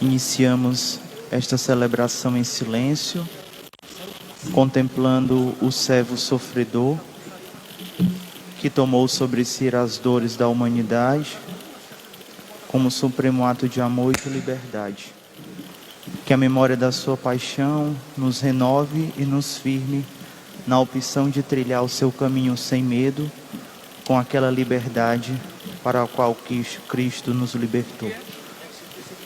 Iniciamos esta celebração em silêncio, contemplando o servo sofredor que tomou sobre si as dores da humanidade como supremo ato de amor e de liberdade. Que a memória da sua paixão nos renove e nos firme na opção de trilhar o seu caminho sem medo, com aquela liberdade para a qual Cristo nos libertou.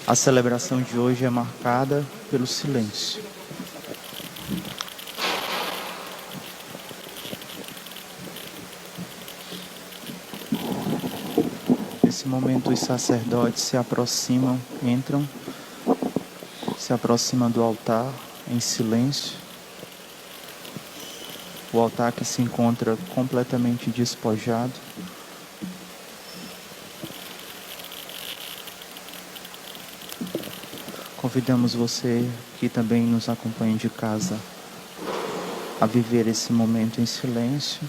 A celebração de hoje é marcada pelo silêncio. Nesse momento os sacerdotes se aproximam, se aproximam do altar em silêncio. O altar que se encontra completamente despojado. Convidamos você que também nos acompanha de casa a viver esse momento em silêncio.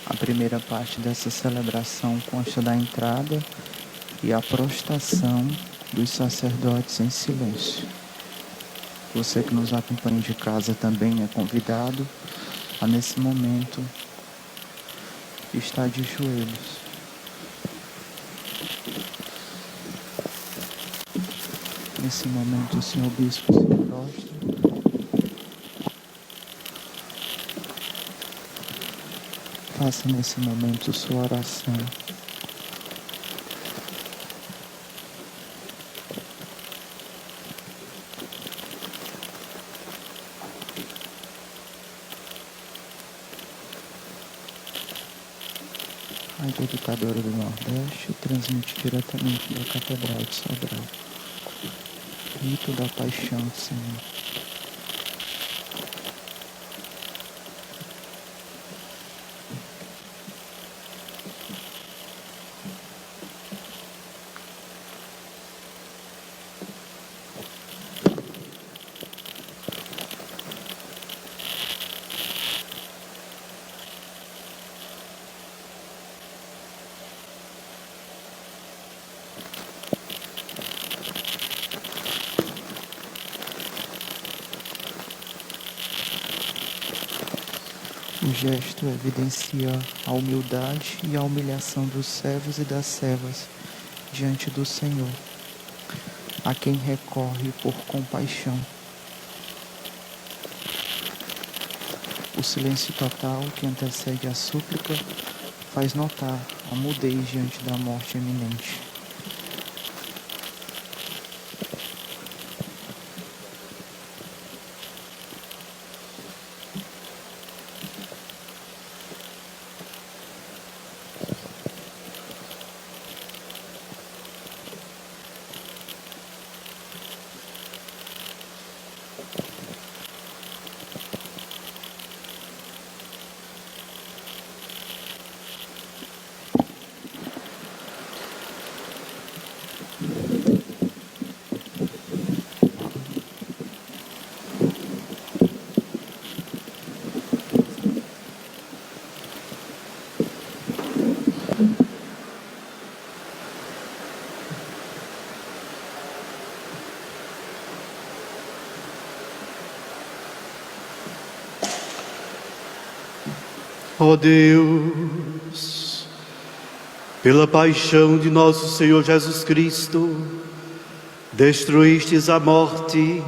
A primeira parte dessa celebração consta da entrada e a prostração dos sacerdotes em silêncio. Você que nos acompanha de casa também é convidado a, nesse momento, estar de joelhos. Nesse momento, o Senhor Bispo se prostra. Faça nesse momento sua oração. Rádio Educadora do Nordeste transmite diretamente da Catedral de Sobral. Rito da Paixão, Senhor. O gesto evidencia a humildade e a humilhação dos servos e das servas diante do Senhor, a quem recorre por compaixão. O silêncio total que antecede a súplica faz notar a mudez diante da morte iminente. Ó Deus, pela paixão de nosso Senhor Jesus Cristo, destruístes a morte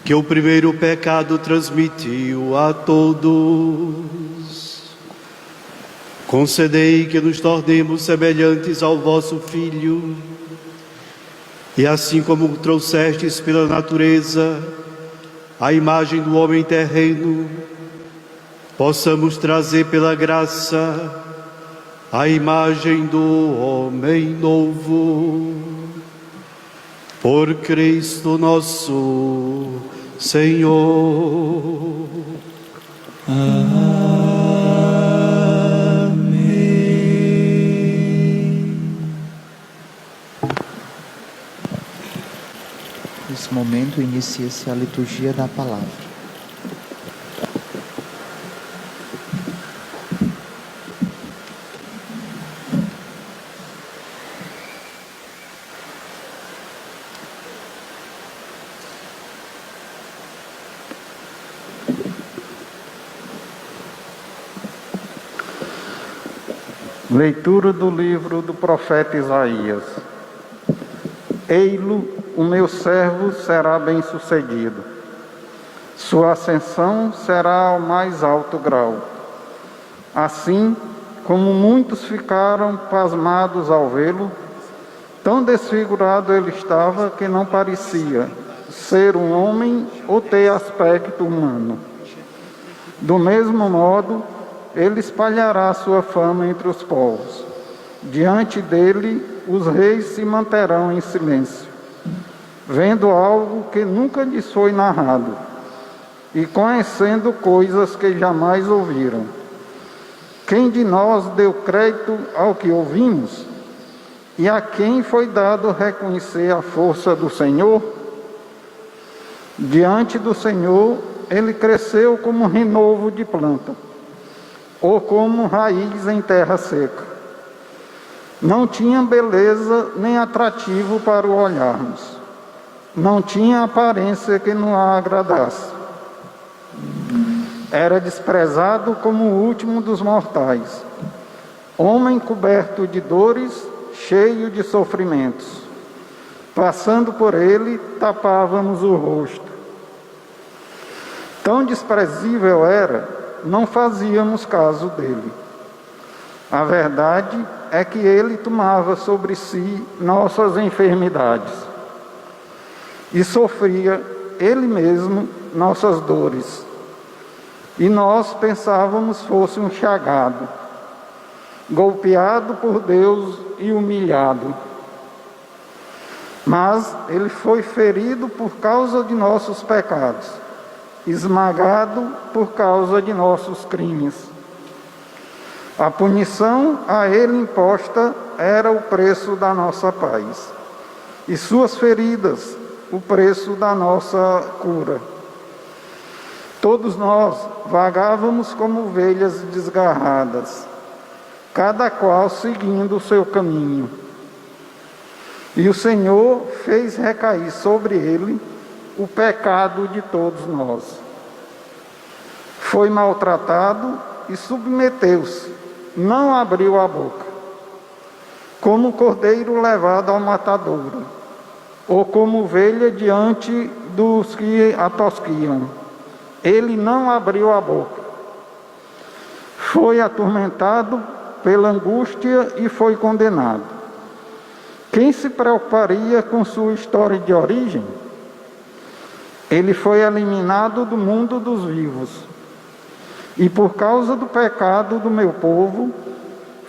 que o primeiro pecado transmitiu a todos. Concedei que nos tornemos semelhantes ao vosso Filho, e assim como trouxestes pela natureza a imagem do homem terreno, possamos trazer pela graça a imagem do homem novo. Por Cristo nosso Senhor. Amém. Nesse momento inicia-se a liturgia da palavra. Leitura do livro do profeta Isaías. Ei-lo, o meu servo será bem-sucedido. Sua ascensão será ao mais alto grau. Assim como muitos ficaram pasmados ao vê-lo, tão desfigurado ele estava que não parecia ser um homem ou ter aspecto humano. Do mesmo modo, ele espalhará sua fama entre os povos. Diante dele, os reis se manterão em silêncio, vendo algo que nunca lhes foi narrado e conhecendo coisas que jamais ouviram. Quem de nós deu crédito ao que ouvimos? E a quem foi dado reconhecer a força do Senhor? Diante do Senhor, ele cresceu como renovo de planta, ou como raiz em terra seca. Não tinha beleza nem atrativo para o olharmos. Não tinha aparência que nos agradasse. Era desprezado como o último dos mortais. Homem coberto de dores, cheio de sofrimentos. Passando por ele, tapávamos o rosto. Tão desprezível era, não fazíamos caso dele. A verdade é que ele tomava sobre si nossas enfermidades e sofria ele mesmo nossas dores. E nós pensávamos fosse um chagado, golpeado por Deus e humilhado. Mas ele foi ferido por causa de nossos pecados, esmagado por causa de nossos crimes. A punição a ele imposta era o preço da nossa paz, e suas feridas, o preço da nossa cura. Todos nós vagávamos como ovelhas desgarradas, cada qual seguindo o seu caminho. E o Senhor fez recair sobre ele o pecado de todos nós. Foi maltratado e submeteu-se, não abriu a boca. Como cordeiro levado ao matadouro, ou como ovelha diante dos que a tosquiam, ele não abriu a boca. Foi atormentado pela angústia e foi condenado. Quem se preocuparia com sua história de origem? Ele foi eliminado do mundo dos vivos, e por causa do pecado do meu povo,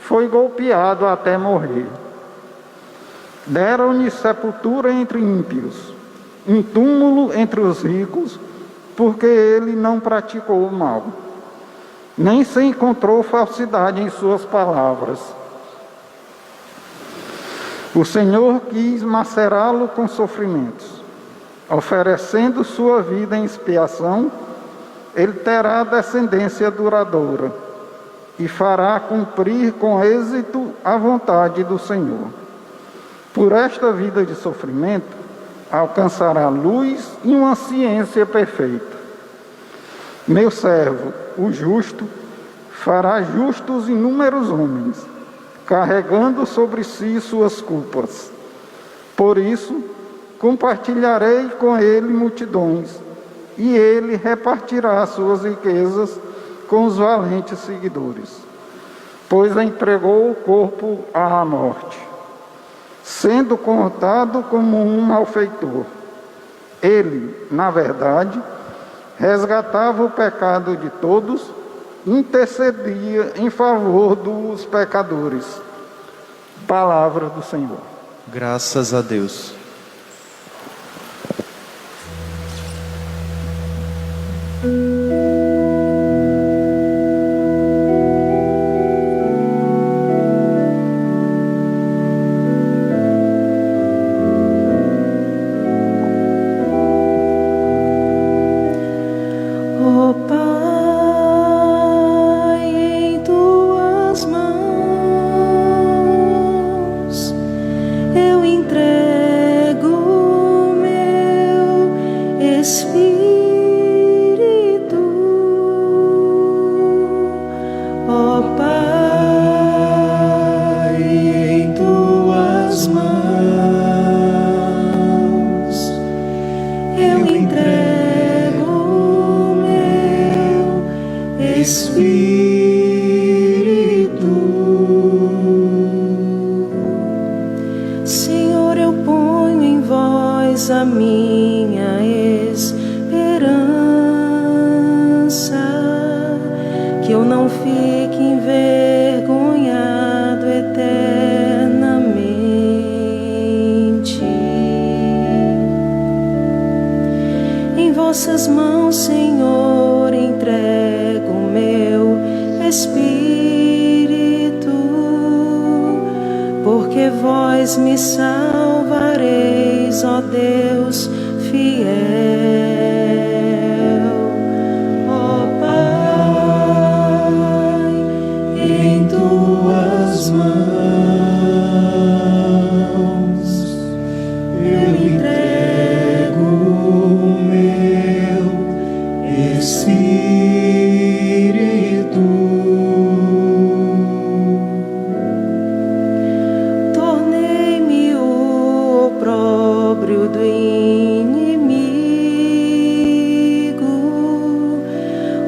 foi golpeado até morrer. Deram-lhe sepultura entre ímpios, um túmulo entre os ricos, porque ele não praticou o mal, nem se encontrou falsidade em suas palavras. O Senhor quis macerá-lo com sofrimentos, oferecendo sua vida em expiação. Ele terá descendência duradoura e fará cumprir com êxito a vontade do Senhor. Por esta vida de sofrimento, alcançará luz e uma ciência perfeita. Meu servo, o justo, fará justos inúmeros homens, carregando sobre si suas culpas. Por isso, compartilharei com ele multidões, e ele repartirá suas riquezas com os valentes seguidores, pois entregou o corpo à morte, sendo contado como um malfeitor. Ele, na verdade, resgatava o pecado de todos intercedia em favor dos pecadores. Palavra do Senhor. Graças a Deus. Senhor, eu ponho em vós a minha esperança, que eu não fique envergonhado eternamente. Em vossas mãos, Senhor, entrego o meu espírito, porque vós me salvareis, ó Deus fiel. Ó Pai, em tuas mãos eu entrego o meu espírito. Tornei-me o opróbrio do inimigo,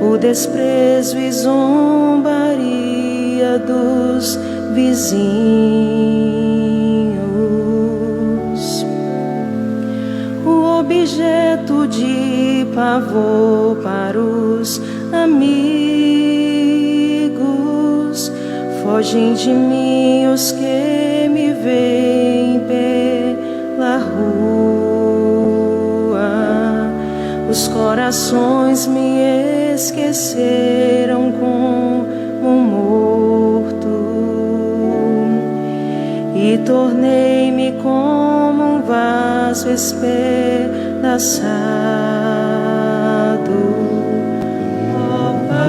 o desprezo e zombaria dos vizinhos, o objeto de pavor para os amigos. Fogem de mim os que me veem pela rua. Os corações me esqueceram como morto, e tornei-me como um vaso espedaçado. Ó Pai,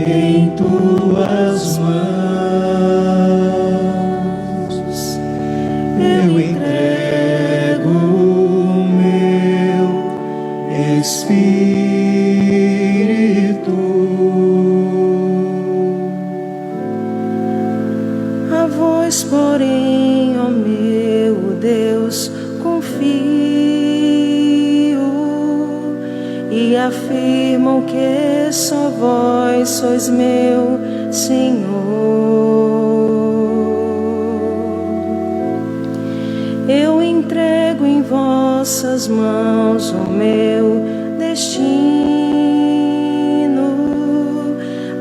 em tuas mãos eu entrego o meu espírito. A vós, porém, ó meu Deus, confio, e afirmo que só vós sois meu Senhor. Eu entrego em vossas mãos o meu destino.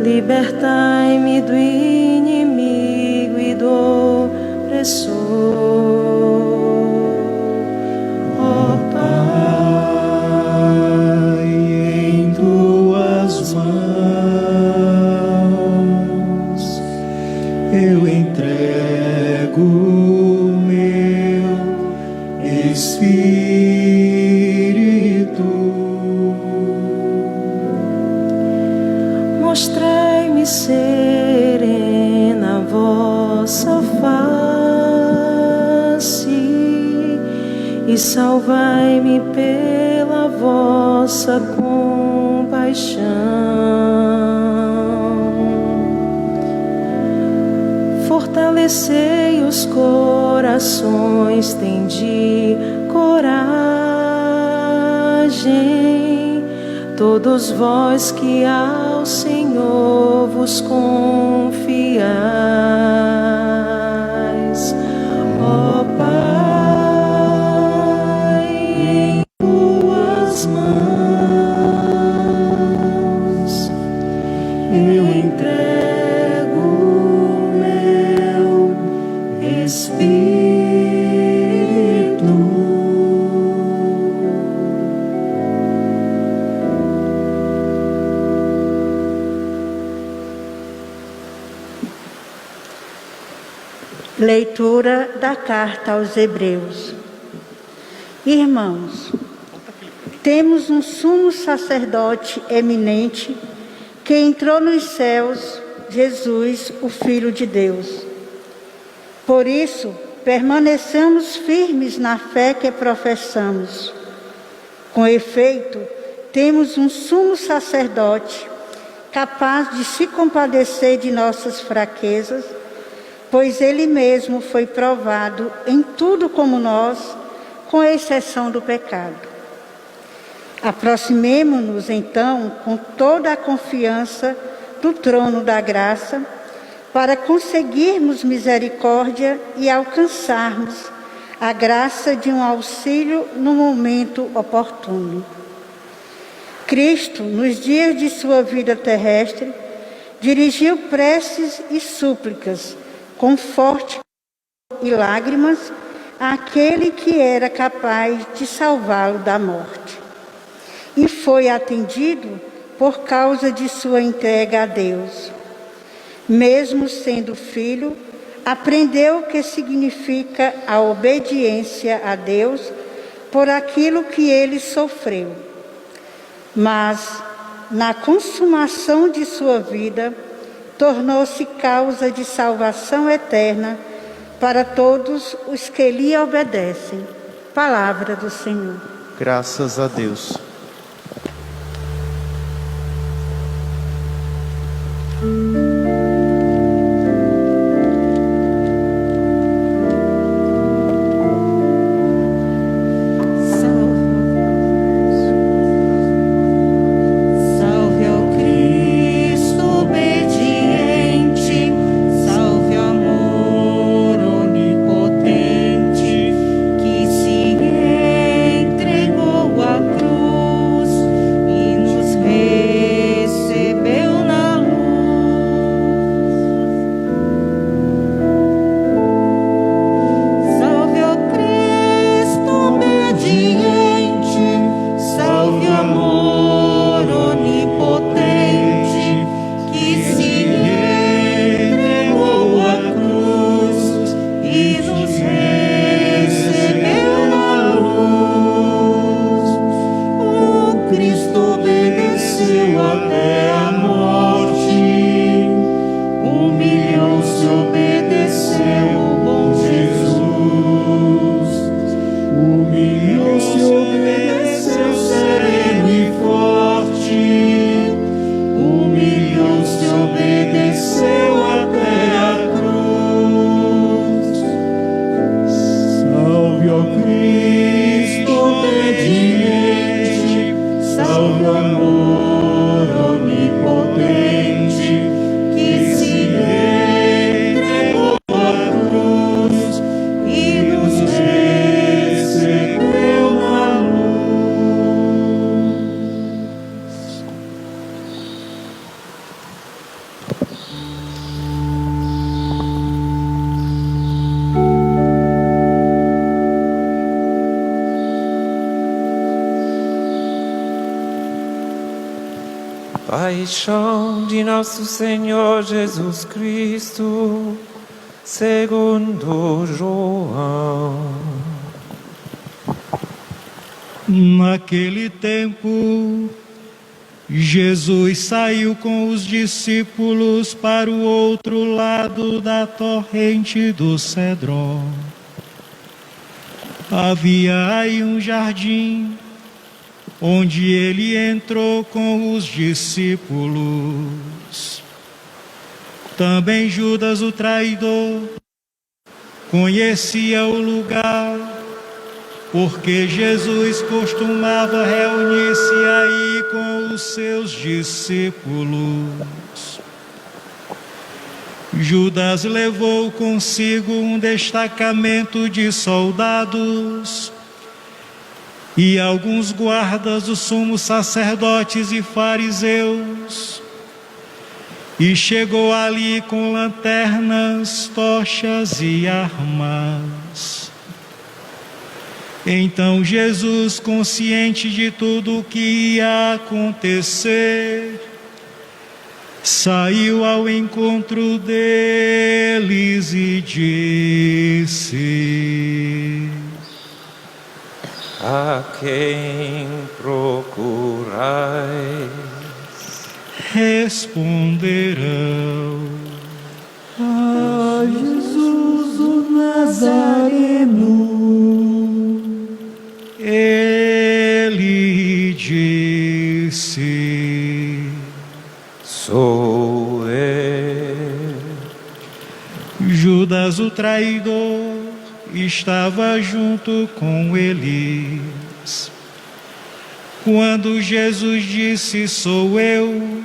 Libertai-me do inimigo e do opressor. Ó Pai, em tuas mãos eu entrego o meu espírito. Mostrai-me serena a vossa face e salvai-me pela vossa compaixão. Fortalecei os corações, tende coragem, todos vós que ao Senhor vos confiais. Ó Pai, em tuas mãos Leitura da carta aos Hebreus. Irmãos, temos um sumo sacerdote eminente que entrou nos céus, Jesus, o Filho de Deus. Por isso, permaneçamos firmes na fé que professamos. Com efeito, temos um sumo sacerdote capaz de se compadecer de nossas fraquezas, pois ele mesmo foi provado em tudo como nós, com exceção do pecado. Aproximemo-nos, então, com toda a confiança do trono da graça, para conseguirmos misericórdia e alcançarmos a graça de um auxílio no momento oportuno. Cristo, nos dias de sua vida terrestre, dirigiu preces e súplicas com forte e lágrimas àquele que era capaz de salvá-lo da morte. E foi atendido por causa de sua entrega a Deus. Mesmo sendo filho, aprendeu o que significa a obediência a Deus por aquilo que ele sofreu. Mas, na consumação de sua vida, tornou-se causa de salvação eterna para todos os que lhe obedecem. Palavra do Senhor. Graças a Deus. Paixão de nosso Senhor Jesus Cristo, segundo João. Naquele tempo, Jesus saiu com os discípulos para o outro lado da torrente do Cedron. Havia aí um jardim, onde ele entrou com os discípulos. Também Judas, o traidor, conhecia o lugar, porque Jesus costumava reunir-se aí com os seus discípulos. Judas levou consigo um destacamento de soldados e alguns guardas dos sumos sacerdotes e fariseus, e chegou ali com lanternas, tochas e armas. Então Jesus, consciente de tudo o que ia acontecer, saiu ao encontro deles e disse: A quem procurais? Responderão: a Jesus o Nazareno. Ele disse: Sou eu. Judas, o traidor, estava junto com eles. Quando Jesus disse: Sou eu,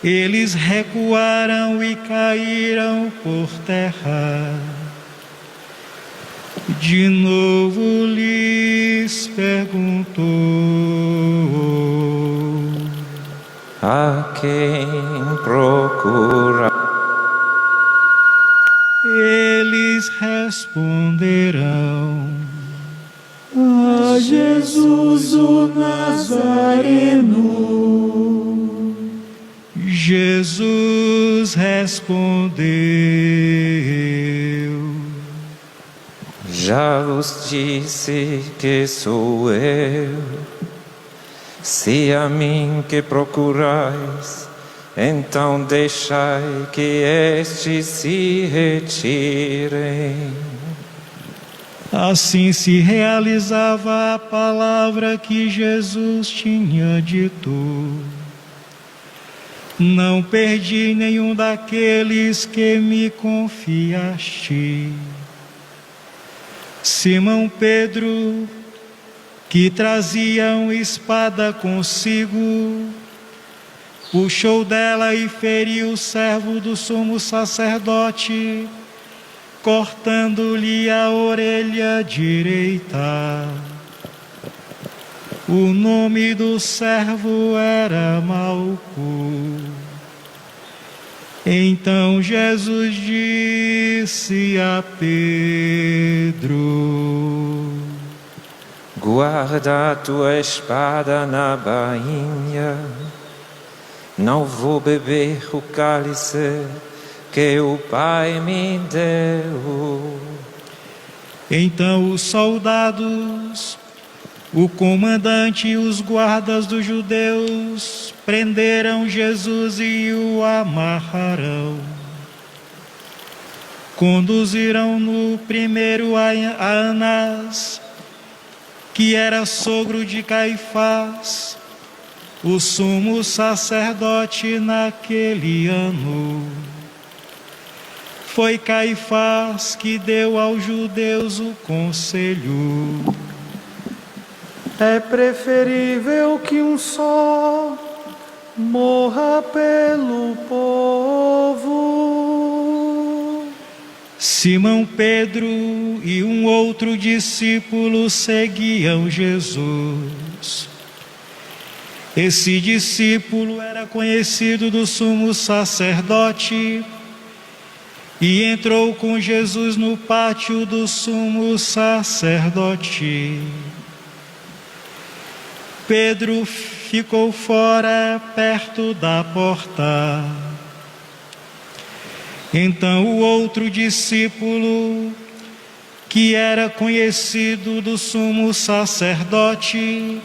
eles recuaram e caíram por terra. De novo lhes perguntou: A quem procura? Eles responderão: A Jesus o Nazareno. Jesus respondeu: Já vos disse que sou eu. Se a mim que procurais, então deixai que estes se retirem. Assim se realizava a palavra que Jesus tinha dito: Não perdi nenhum daqueles que me confiaste. Simão Pedro, que trazia uma espada consigo, puxou dela e feriu o servo do sumo sacerdote, cortando-lhe a orelha direita. O nome do servo era Malco. Então Jesus disse a Pedro: Guarda a tua espada na bainha. Não vou beber o cálice que o Pai me deu. Então os soldados, o comandante e os guardas dos judeus prenderam Jesus e o amarraram. Conduziram-no primeiro a Anás, que era sogro de Caifás, o sumo sacerdote naquele ano. Foi Caifás que deu aos judeus o conselho: É preferível que um só morra pelo povo. Simão Pedro e um outro discípulo seguiam Jesus. Esse discípulo era conhecido do sumo sacerdote e entrou com Jesus no pátio do sumo sacerdote. Pedro ficou fora, perto da porta. Então o outro discípulo, que era conhecido do sumo sacerdote,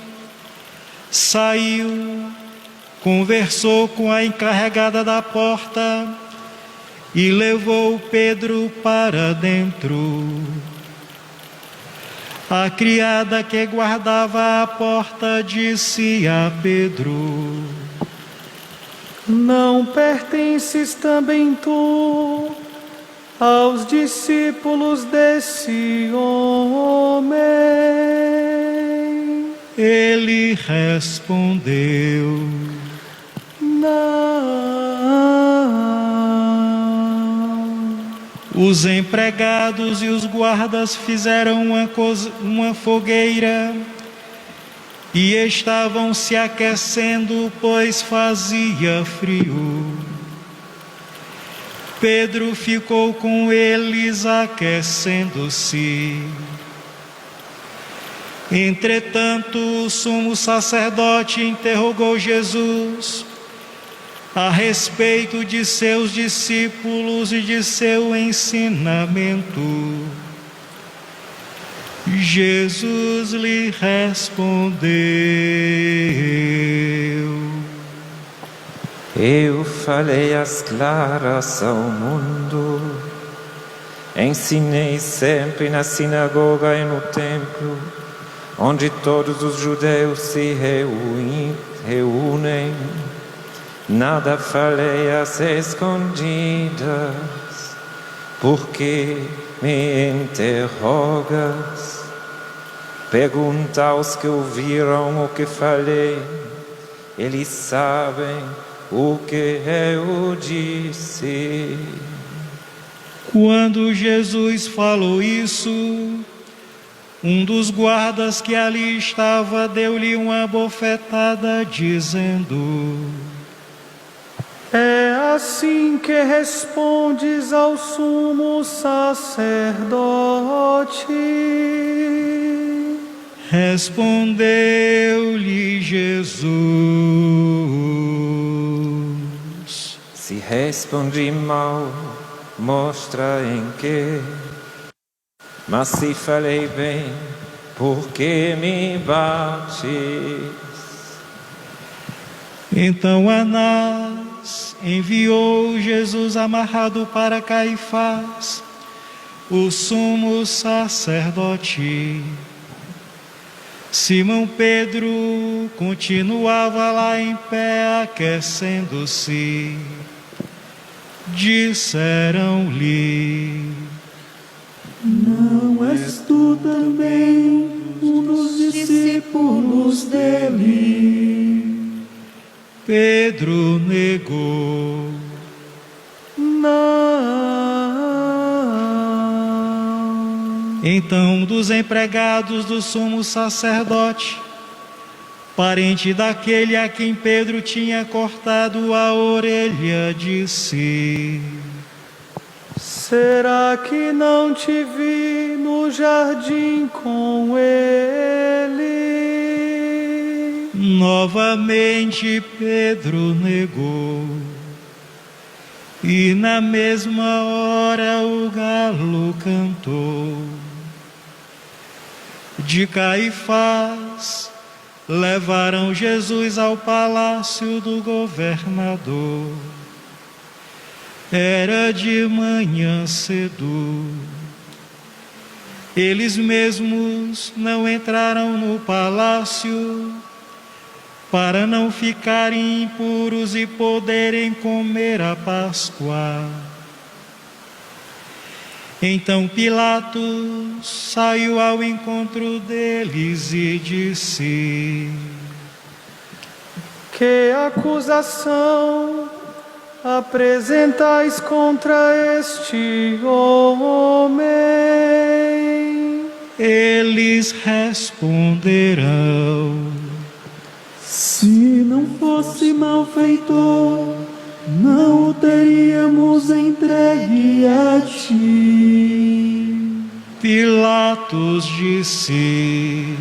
saiu, conversou com a encarregada da porta e levou Pedro para dentro. A criada que guardava a porta disse a Pedro: Não pertences também tu aos discípulos desse homem? Ele respondeu: Não. Os empregados e os guardas fizeram uma fogueira e estavam se aquecendo, pois fazia frio. Pedro ficou com eles aquecendo-se. Entretanto, o sumo sacerdote interrogou Jesus: a respeito de seus discípulos e de seu ensinamento. Jesus lhe respondeu: Eu falei às claras ao mundo, ensinei sempre na sinagoga e no templo, onde todos os judeus se reúnem. Nada falei às escondidas, porque me interrogas. Pergunta aos que ouviram o que falei, eles sabem o que eu disse. Quando Jesus falou isso, um dos guardas que ali estava deu-lhe uma bofetada, dizendo: É assim que respondes ao sumo sacerdote? Respondeu-lhe Jesus: Se respondi mal, mostra em que. Mas se falei bem, por que me bates? Então Anás enviou Jesus amarrado para Caifás, o sumo sacerdote. Simão Pedro continuava lá em pé, aquecendo-se. Disseram-lhe: Não és tu também um dos discípulos dele? Pedro negou: Não. Então um dos empregados do sumo sacerdote, parente daquele a quem Pedro tinha cortado a orelha, disse: Será que não te vi no jardim com ele? Novamente Pedro negou. E na mesma hora o galo cantou. De Caifás levaram Jesus ao palácio do governador. Era de manhã cedo. Eles mesmos não entraram no palácio para não ficarem impuros e poderem comer a Páscoa. Então Pilatos saiu ao encontro deles e disse: Que acusação apresentais contra este homem? Eles responderão: Se não fosse malfeitor, não o teríamos entregue a ti. Pilatos disse: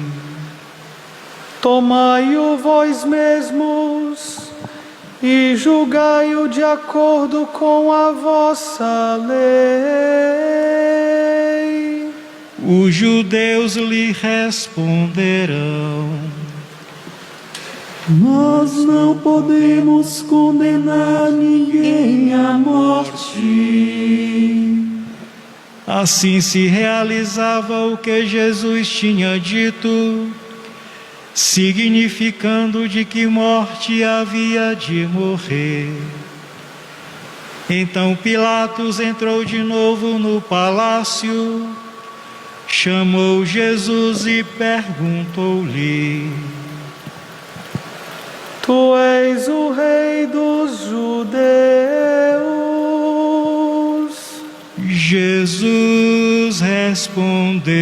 Tomai-o vós mesmos e julgai-o de acordo com a vossa lei. Os judeus lhe responderão: Nós não podemos condenar ninguém à morte. Assim se realizava o que Jesus tinha dito, significando de que morte havia de morrer. Então Pilatos entrou de novo no palácio, chamou Jesus e perguntou-lhe: Tu és o rei dos judeus? Jesus respondeu: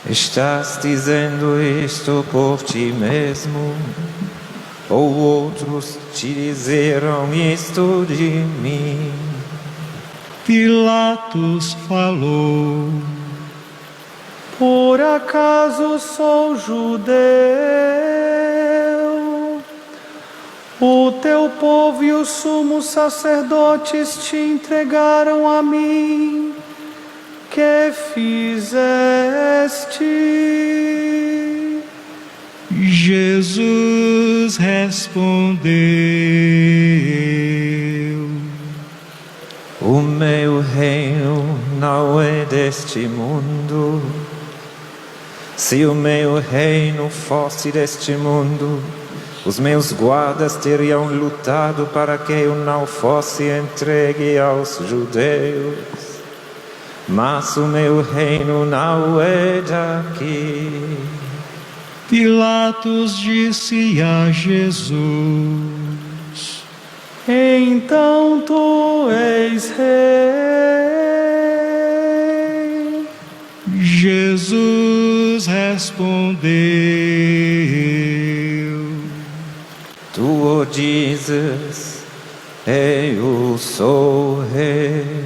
Estás dizendo isto por ti mesmo? Ou outros te disseram isto de mim? Pilatos falou: Por acaso sou judeu? O teu povo e os sumos sacerdotes te entregaram a mim. Que fizeste? Jesus respondeu: O meu reino não é deste mundo. Se o meu reino fosse deste mundo, os meus guardas teriam lutado para que eu não fosse entregue aos judeus. Mas o meu reino não é daqui. Pilatos disse a Jesus: Então tu és rei. Jesus respondeu: Tu o dizes, eu sou rei.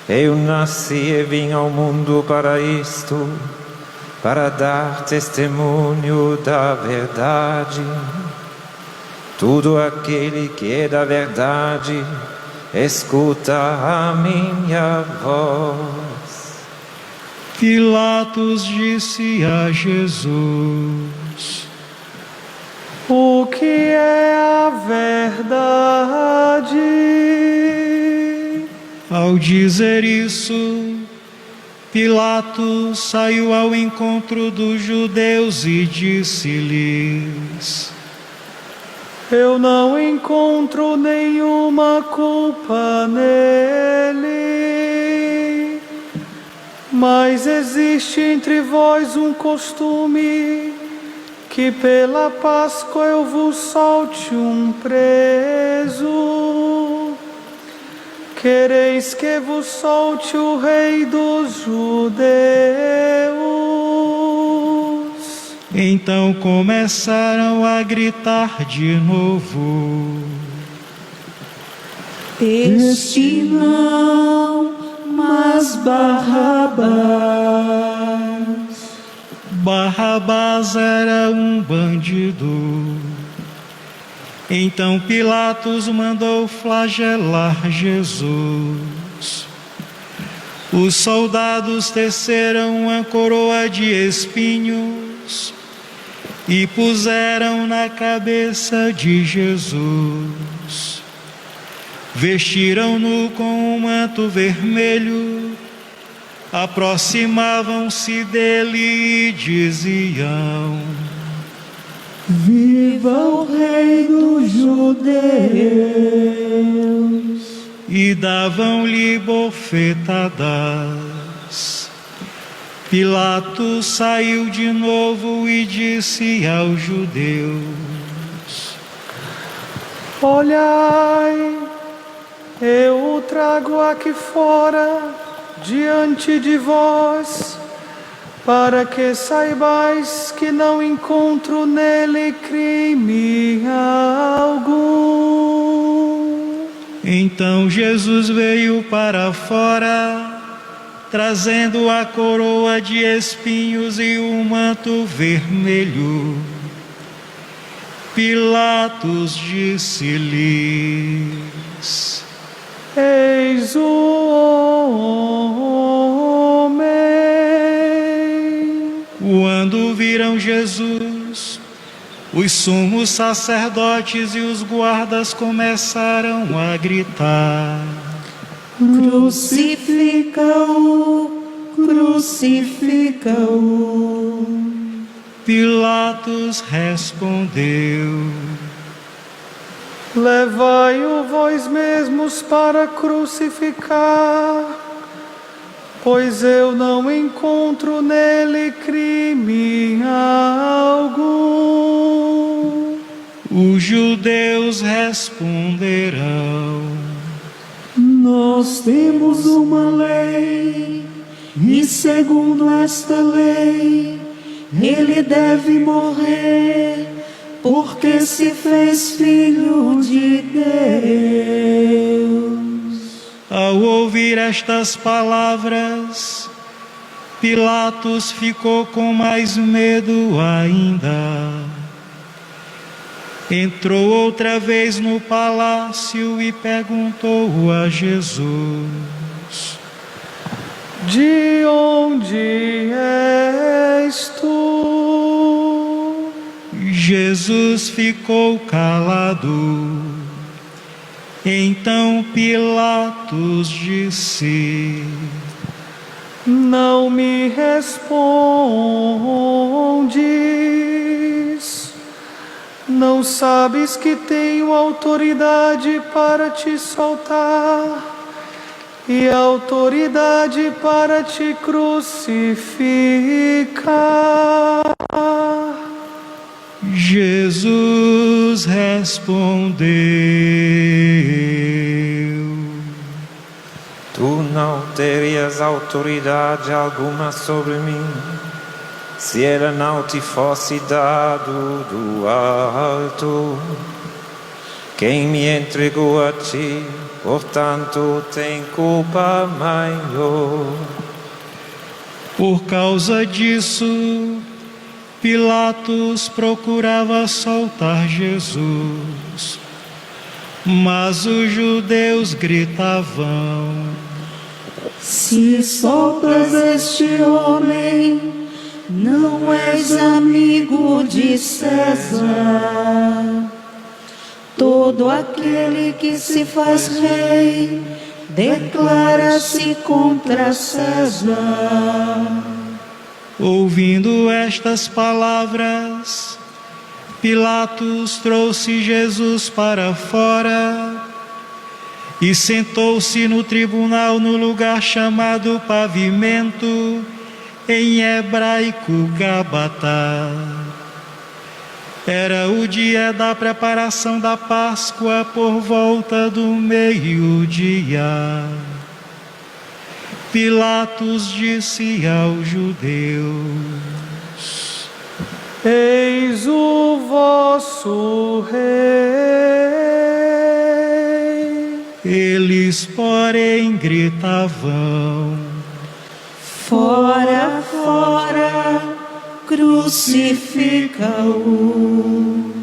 Eu nasci e vim ao mundo para isto, para dar testemunho da verdade. Todo aquele que é da verdade, escuta a minha voz. Pilatos disse a Jesus: O que é a verdade? Ao dizer isso, Pilatos saiu ao encontro dos judeus e disse-lhes: Eu não encontro nenhuma culpa nele, mas existe entre vós um costume que pela Páscoa eu vos solte um preso. Quereis que vos solte o rei dos judeus? Então começaram a gritar de novo: Este não, mas Barrabás. Barrabás era um bandido. Então Pilatos mandou flagelar Jesus. Os soldados teceram uma coroa de espinhos e puseram na cabeça de Jesus. Vestiram-no com um manto vermelho, aproximavam-se dele e diziam: Viva o Rei dos Judeus! E davam-lhe bofetadas. Pilatos saiu de novo e disse aos judeus: Olhai, eu o trago aqui fora, diante de vós, para que saibais que não encontro nele crime algum. Então Jesus veio para fora, trazendo a coroa de espinhos e o manto vermelho. Pilatos disse-lhes: Eis o homem. Quando viram Jesus, os sumos sacerdotes e os guardas começaram a gritar: Crucifica-o, crucifica-o. Pilatos respondeu: Levai-o vós mesmos para crucificar, pois eu não encontro nele crime algum. Os judeus responderão: Nós temos uma lei, e segundo esta lei, ele deve morrer, porque se fez filho de Deus. Ao ouvir estas palavras, Pilatos ficou com mais medo ainda. entrou outra vez no palácio e perguntou a Jesus: de onde és tu? Jesus ficou calado. Então Pilatos disse: não me respondes? Não sabes que tenho autoridade para te soltar e autoridade para te crucificar? Jesus respondeu: tu não terias autoridade alguma sobre mim, se ela não te fosse dado do alto. Quem me entregou a ti, portanto, tem culpa maior. Por causa disso, Pilatos procurava soltar Jesus, mas os judeus gritavam: se soltas este homem, não és amigo de César. Todo aquele que se faz rei declara-se contra César. Ouvindo estas palavras, Pilatos trouxe Jesus para fora e sentou-se no tribunal no lugar chamado Pavimento, em hebraico Gábata. Era o dia da preparação da Páscoa por volta do meio-dia. Pilatos disse aos judeus: eis o vosso rei. Eles, porém, gritavam: fora, fora, crucifica-o.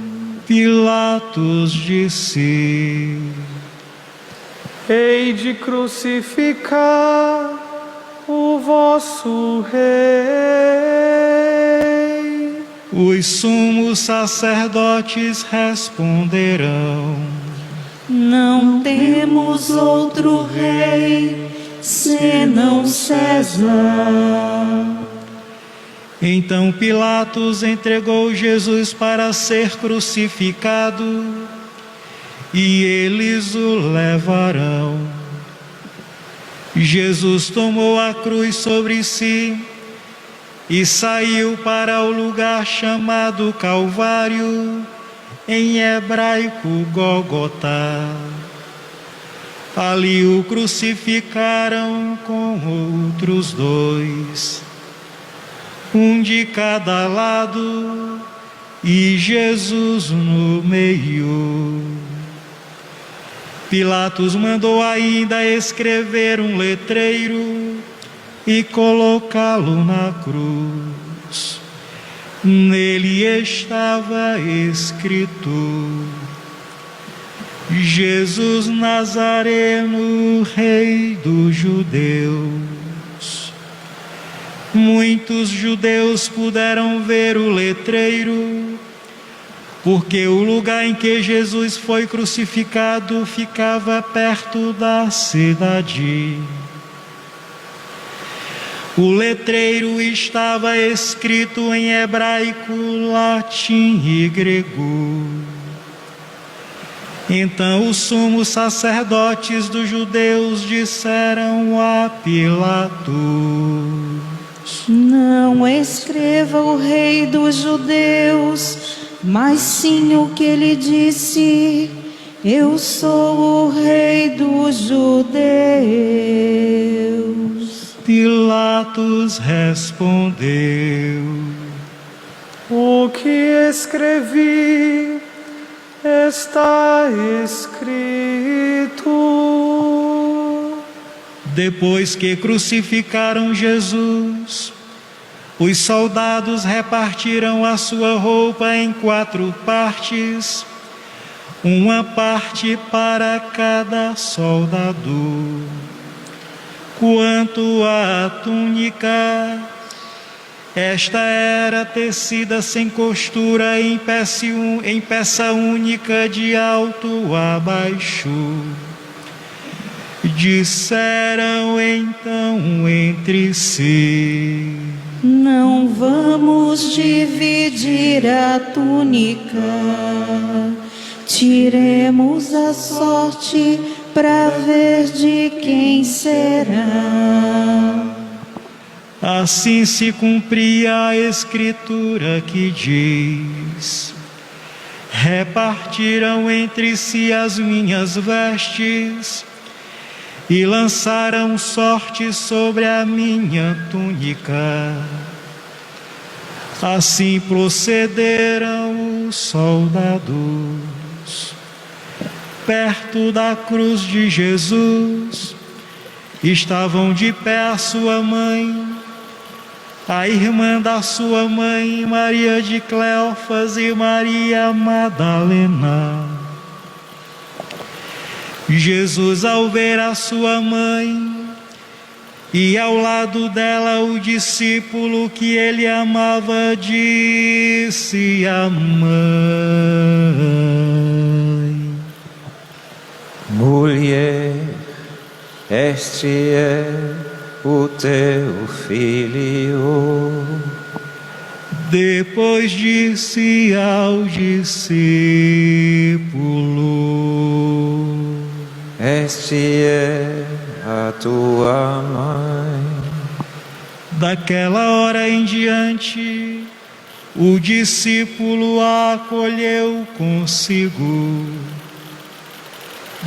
Pilatos disse: hei de crucificar o vosso rei. Os sumos sacerdotes responderão: não temos outro rei senão César. Então Pilatos entregou Jesus para ser crucificado, e eles o levarão. Jesus tomou a cruz sobre si e saiu para o lugar chamado Calvário, em hebraico Gólgota. Ali o crucificaram com outros dois, um de cada lado e Jesus no meio. Pilatos mandou ainda escrever um letreiro e colocá-lo na cruz. Nele estava escrito: Jesus Nazareno, Rei dos Judeus. Muitos judeus puderam ver o letreiro, porque o lugar em que Jesus foi crucificado ficava perto da cidade. O letreiro estava escrito em hebraico, latim e grego. Então os sumos sacerdotes dos judeus disseram a Pilatos: não escreva o Rei dos Judeus, mas sim o que ele disse: eu sou o Rei dos Judeus. Pilatos respondeu: o que escrevi está escrito. Depois que crucificaram Jesus, os soldados repartiram a sua roupa em 4 partes uma parte para cada soldado. Quanto à túnica, esta era tecida sem costura em peça única de alto a baixo. Disseram então entre si: não vamos dividir a túnica, tiremos a sorte para ver de quem será. Assim se cumpria a escritura que diz: repartiram entre si as minhas vestes e lançaram sorte sobre a minha túnica. Assim procederam os soldados. Perto da cruz de Jesus estavam de pé a sua mãe, a irmã da sua mãe, Maria de Cleófas, e Maria Madalena. Jesus, ao ver a sua mãe e ao lado dela o discípulo que ele amava, disse à mãe: mulher, este é o teu filho. Depois disse ao discípulo: este é a tua mãe. Daquela hora em diante, o discípulo a acolheu consigo.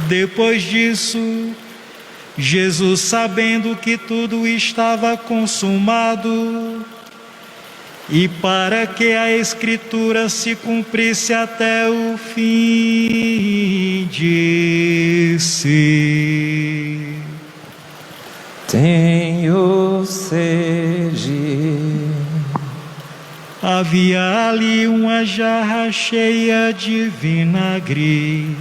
Depois disso, Jesus, sabendo que tudo estava consumado, e para que a Escritura se cumprisse até o fim, disse: tenho sede. Havia ali uma jarra cheia de vinagre.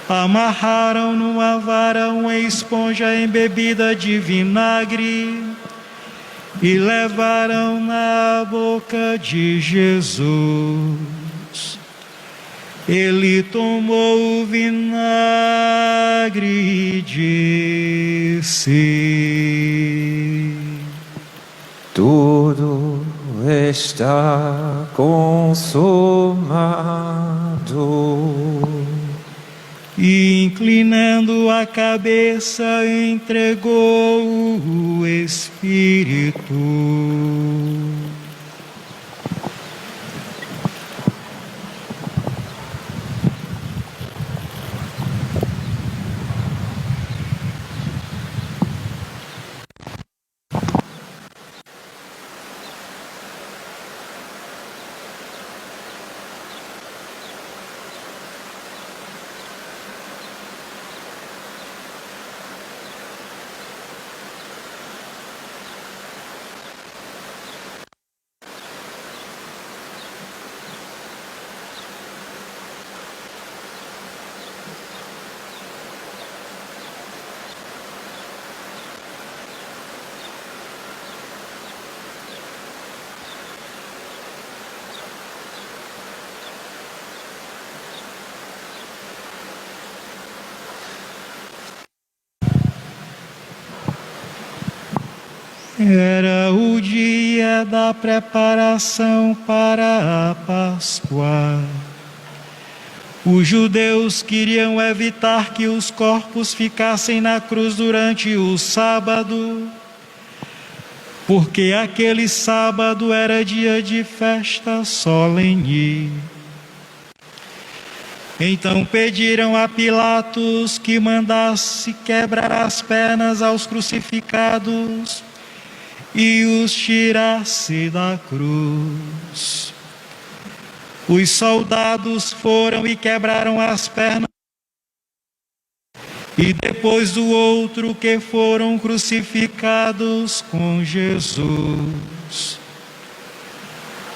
Amarraram numa vara uma esponja embebida de vinagre e levaram na boca de Jesus. Ele tomou o vinagre e disse: tudo está consumado. E, inclinando a cabeça, entregou o Espírito. Era o dia da preparação para a Páscoa. Os judeus queriam evitar que os corpos ficassem na cruz durante o sábado, porque aquele sábado era dia de festa solene. Então pediram a Pilatos que mandasse quebrar as pernas aos crucificados e os tirasse da cruz. Os soldados foram e quebraram as pernas, e depois do outro que foram crucificados com Jesus.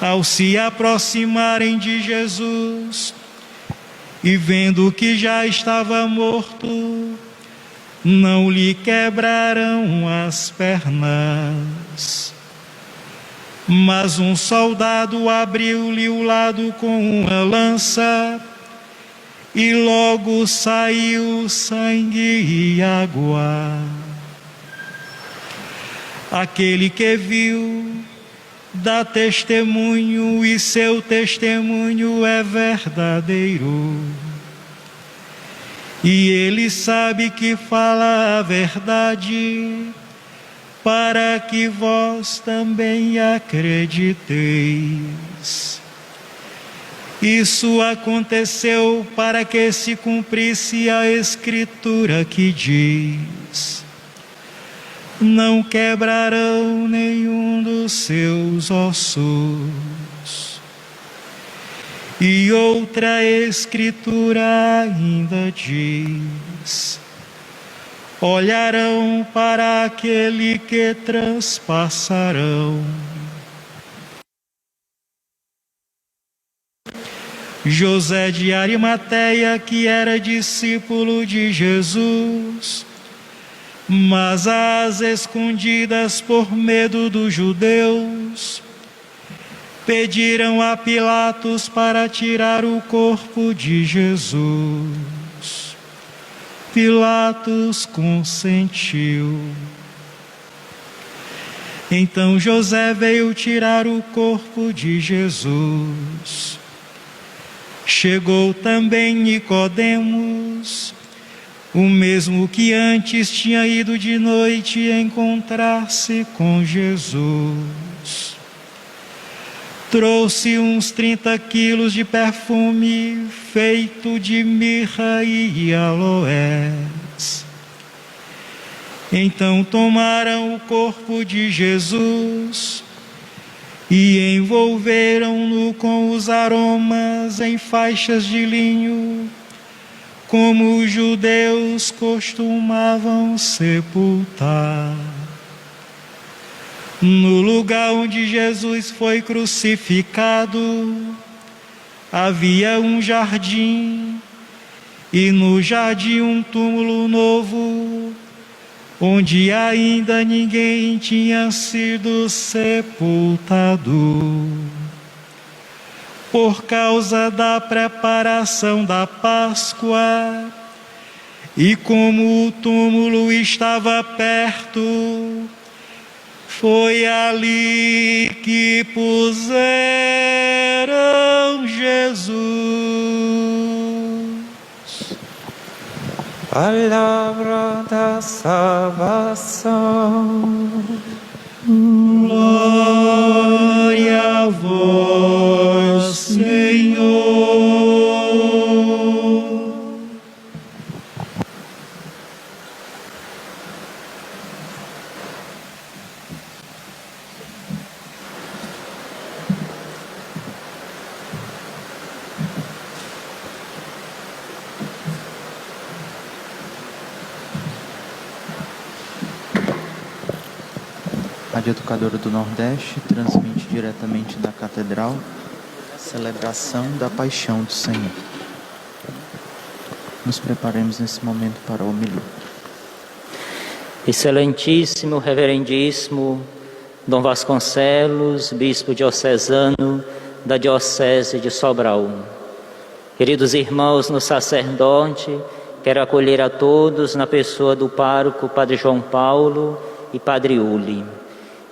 Ao se aproximarem de Jesus, e vendo que já estava morto, não lhe quebraram as pernas. Mas um soldado abriu-lhe o lado com uma lança, e logo saiu sangue e água. Aquele que viu dá testemunho, e seu testemunho é verdadeiro. E ele sabe que fala a verdade, para que vós também acrediteis. Isso aconteceu para que se cumprisse a Escritura que diz: não quebrarão nenhum dos seus ossos. E outra Escritura ainda diz: olharão para aquele que transpassarão. José de Arimateia, que era discípulo de Jesus, mas às escondidas por medo dos judeus, pediram a Pilatos para tirar o corpo de Jesus. Pilatos consentiu. Então José veio tirar o corpo de Jesus. Chegou também Nicodemos, o mesmo que antes tinha ido de noite encontrar-se com Jesus. Trouxe uns 30 quilos de perfume feito de mirra e aloés. Então tomaram o corpo de Jesus e envolveram-no com os aromas em faixas de linho, como os judeus costumavam sepultar. No lugar onde Jesus foi crucificado, havia um jardim, e no jardim um túmulo novo, onde ainda ninguém tinha sido sepultado. Por causa da preparação da Páscoa, e como o túmulo estava perto, foi ali que puseram Jesus. Palavra da salvação. Glória a vós, Senhor. Rádio Educadora do Nordeste transmite diretamente da Catedral a celebração da Paixão do Senhor. Nos preparemos nesse momento para a homilia. Excelentíssimo, reverendíssimo Dom Vasconcelos, Bispo diocesano da Diocese de Sobral. Queridos irmãos no sacerdote, quero acolher a todos na pessoa do pároco Padre João Paulo e Padre Uli.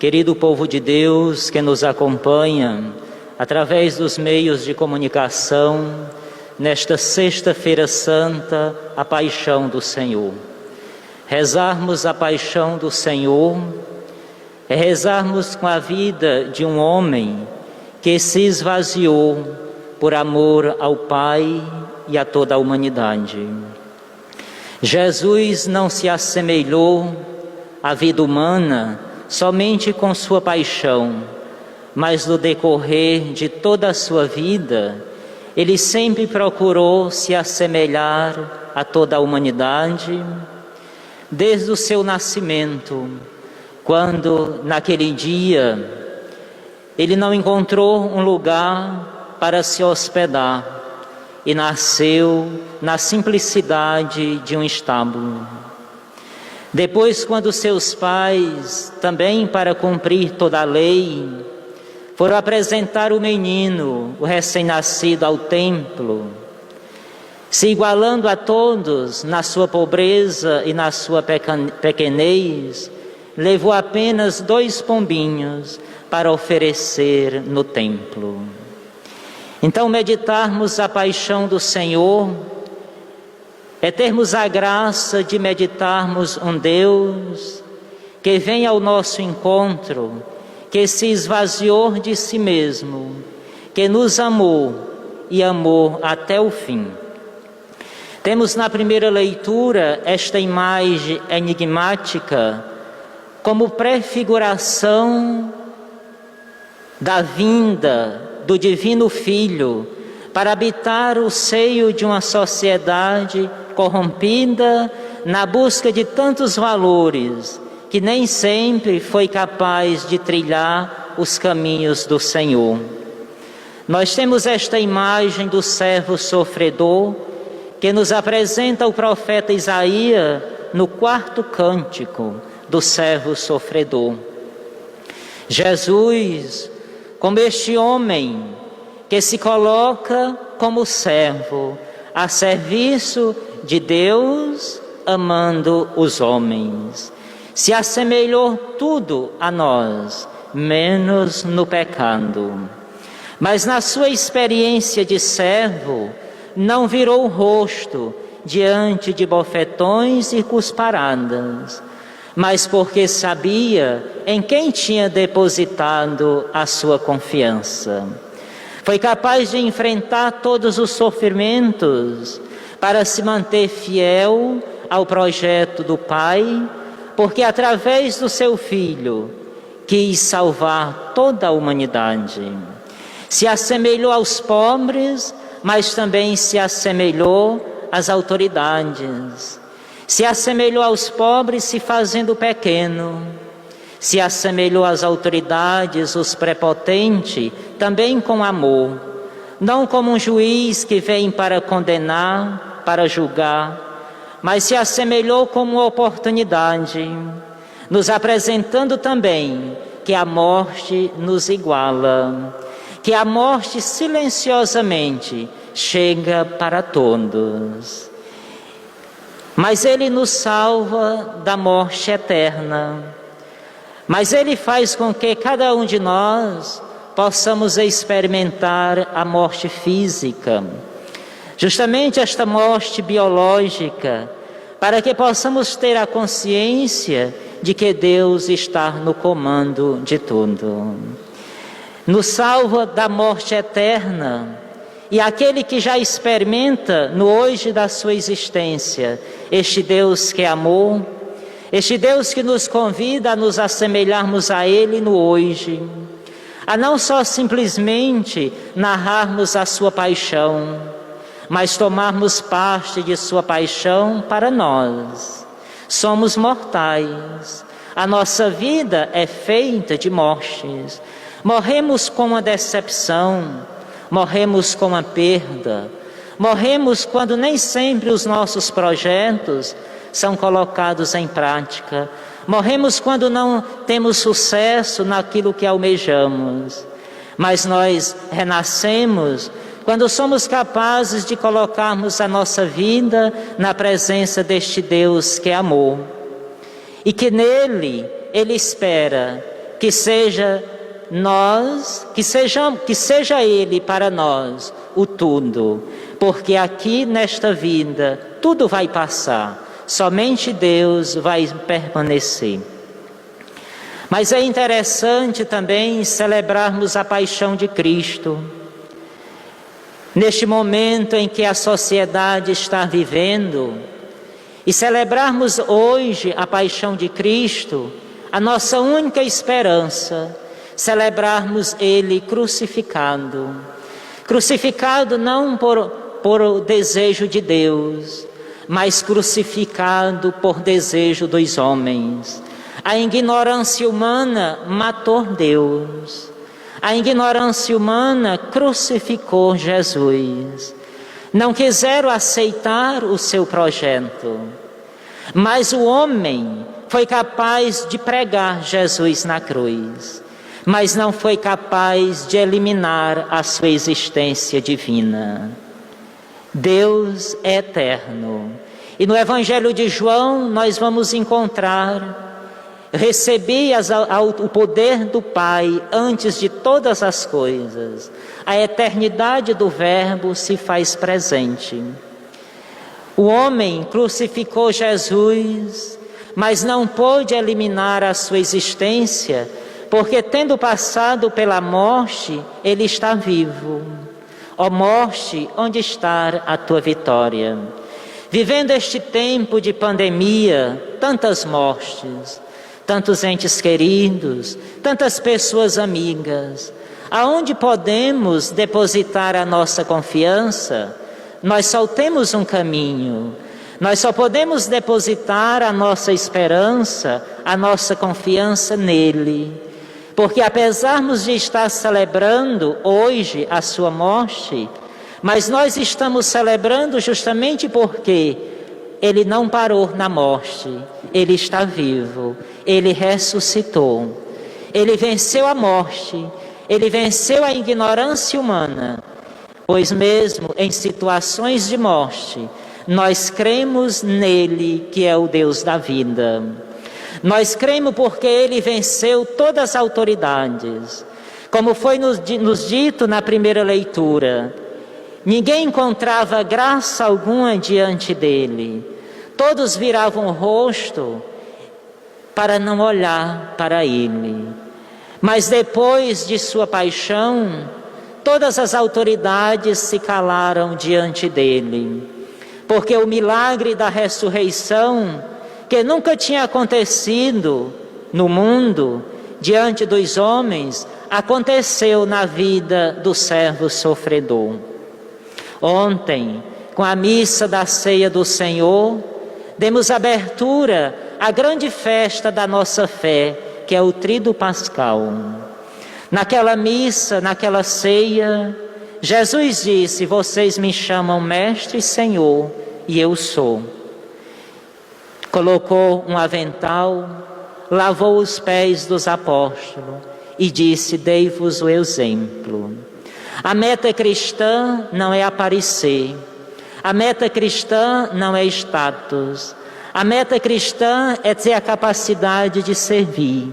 Querido povo de Deus que nos acompanha através dos meios de comunicação, nesta Sexta-feira Santa, a Paixão do Senhor. Rezarmos a Paixão do Senhor é rezarmos com a vida de um homem que se esvaziou por amor ao Pai e a toda a humanidade. Jesus não se assemelhou à vida humana somente com sua paixão, mas no decorrer de toda a sua vida, ele sempre procurou se assemelhar a toda a humanidade, desde o seu nascimento, quando naquele dia ele não encontrou um lugar para se hospedar e nasceu na simplicidade de um estábulo. Depois, quando seus pais, também para cumprir toda a lei, foram apresentar o menino, o recém-nascido, ao templo, se igualando a todos na sua pobreza e na sua pequenez, levou apenas 2 pombinhos para oferecer no templo. Então, meditarmos a paixão do Senhor é termos a graça de meditarmos um Deus que vem ao nosso encontro, que se esvaziou de si mesmo, que nos amou e amou até o fim. Temos na primeira leitura esta imagem enigmática como prefiguração da vinda do Divino Filho para habitar o seio de uma sociedade corrompida na busca de tantos valores que nem sempre foi capaz de trilhar os caminhos do Senhor. Nós temos esta imagem do servo sofredor que nos apresenta o profeta Isaías no 4º cântico do servo sofredor. Jesus, como este homem que se coloca como servo a serviço de Deus, amando os homens, se assemelhou tudo a nós, menos no pecado. Mas na sua experiência de servo, não virou o rosto diante de bofetões e cusparadas, mas porque sabia em quem tinha depositado a sua confiança. Foi capaz de enfrentar todos os sofrimentos para se manter fiel ao projeto do Pai, porque através do seu Filho quis salvar toda a humanidade. Se assemelhou aos pobres, mas também se assemelhou às autoridades. Se assemelhou aos pobres se fazendo pequeno. Se assemelhou às autoridades, os prepotentes, também com amor. Não como um juiz que vem para condenar, para julgar, mas se assemelhou como uma oportunidade, nos apresentando também que a morte nos iguala, que a morte silenciosamente chega para todos. Mas Ele nos salva da morte eterna. Mas Ele faz com que cada um de nós possamos experimentar a morte física. Justamente esta morte biológica, para que possamos ter a consciência de que Deus está no comando de tudo. Nos salva da morte eterna, e aquele que já experimenta no hoje da sua existência, este Deus que é amor, este Deus que nos convida a nos assemelharmos a Ele no hoje, a não só simplesmente narrarmos a sua paixão, mas tomarmos parte de sua paixão para nós. Somos mortais, a nossa vida é feita de mortes. Morremos com uma decepção, morremos com uma perda, morremos quando nem sempre os nossos projetos são colocados em prática, morremos quando não temos sucesso naquilo que almejamos, mas nós renascemos quando somos capazes de colocarmos a nossa vida na presença deste Deus que é amor, e que nele Ele espera que seja Ele para nós o tudo, porque aqui nesta vida tudo vai passar, somente Deus vai permanecer. Mas é interessante também celebrarmos a paixão de Cristo. Neste momento em que a sociedade está vivendo, e celebrarmos hoje a paixão de Cristo, a nossa única esperança, celebrarmos Ele crucificado. Crucificado não por desejo de Deus, mas crucificado por desejo dos homens. A ignorância humana matou Deus. A ignorância humana crucificou Jesus. não quiseram aceitar o seu projeto. Mas o homem foi capaz de pregar Jesus na cruz, mas não foi capaz de eliminar a sua existência divina. Deus é eterno. E no Evangelho de João nós vamos encontrar: recebi o poder do Pai antes de todas as coisas. A eternidade do Verbo se faz presente. O homem crucificou Jesus, mas não pôde eliminar a sua existência, porque tendo passado pela morte, ele está vivo. Ó morte, onde está a tua vitória? Vivendo este tempo de pandemia, tantas mortes, tantos entes queridos, tantas pessoas amigas, aonde podemos depositar a nossa confiança? Nós só temos um caminho, nós só podemos depositar a nossa esperança, a nossa confiança nele. Porque apesar de estar celebrando hoje a sua morte, mas nós estamos celebrando justamente porque ele não parou na morte, ele está vivo, ele ressuscitou, ele venceu a morte, ele venceu a ignorância humana, pois mesmo em situações de morte, nós cremos nele que é o Deus da vida. Nós cremos porque ele venceu todas as autoridades. Como foi nos dito na primeira leitura, ninguém encontrava graça alguma diante dele. Todos viravam o rosto para não olhar para ele. Mas depois de sua paixão, todas as autoridades se calaram diante dele. Porque o milagre da ressurreição, que nunca tinha acontecido no mundo, diante dos homens, aconteceu na vida do servo sofredor. Ontem, com a missa da ceia do Senhor, demos abertura à grande festa da nossa fé, que é o Tríduo Pascal. Naquela missa, naquela ceia, Jesus disse: vocês me chamam Mestre e Senhor, e eu sou. Colocou um avental, lavou os pés dos apóstolos e disse: dei-vos o exemplo. A meta cristã não é aparecer, a meta cristã não é status, a meta cristã é ter a capacidade de servir,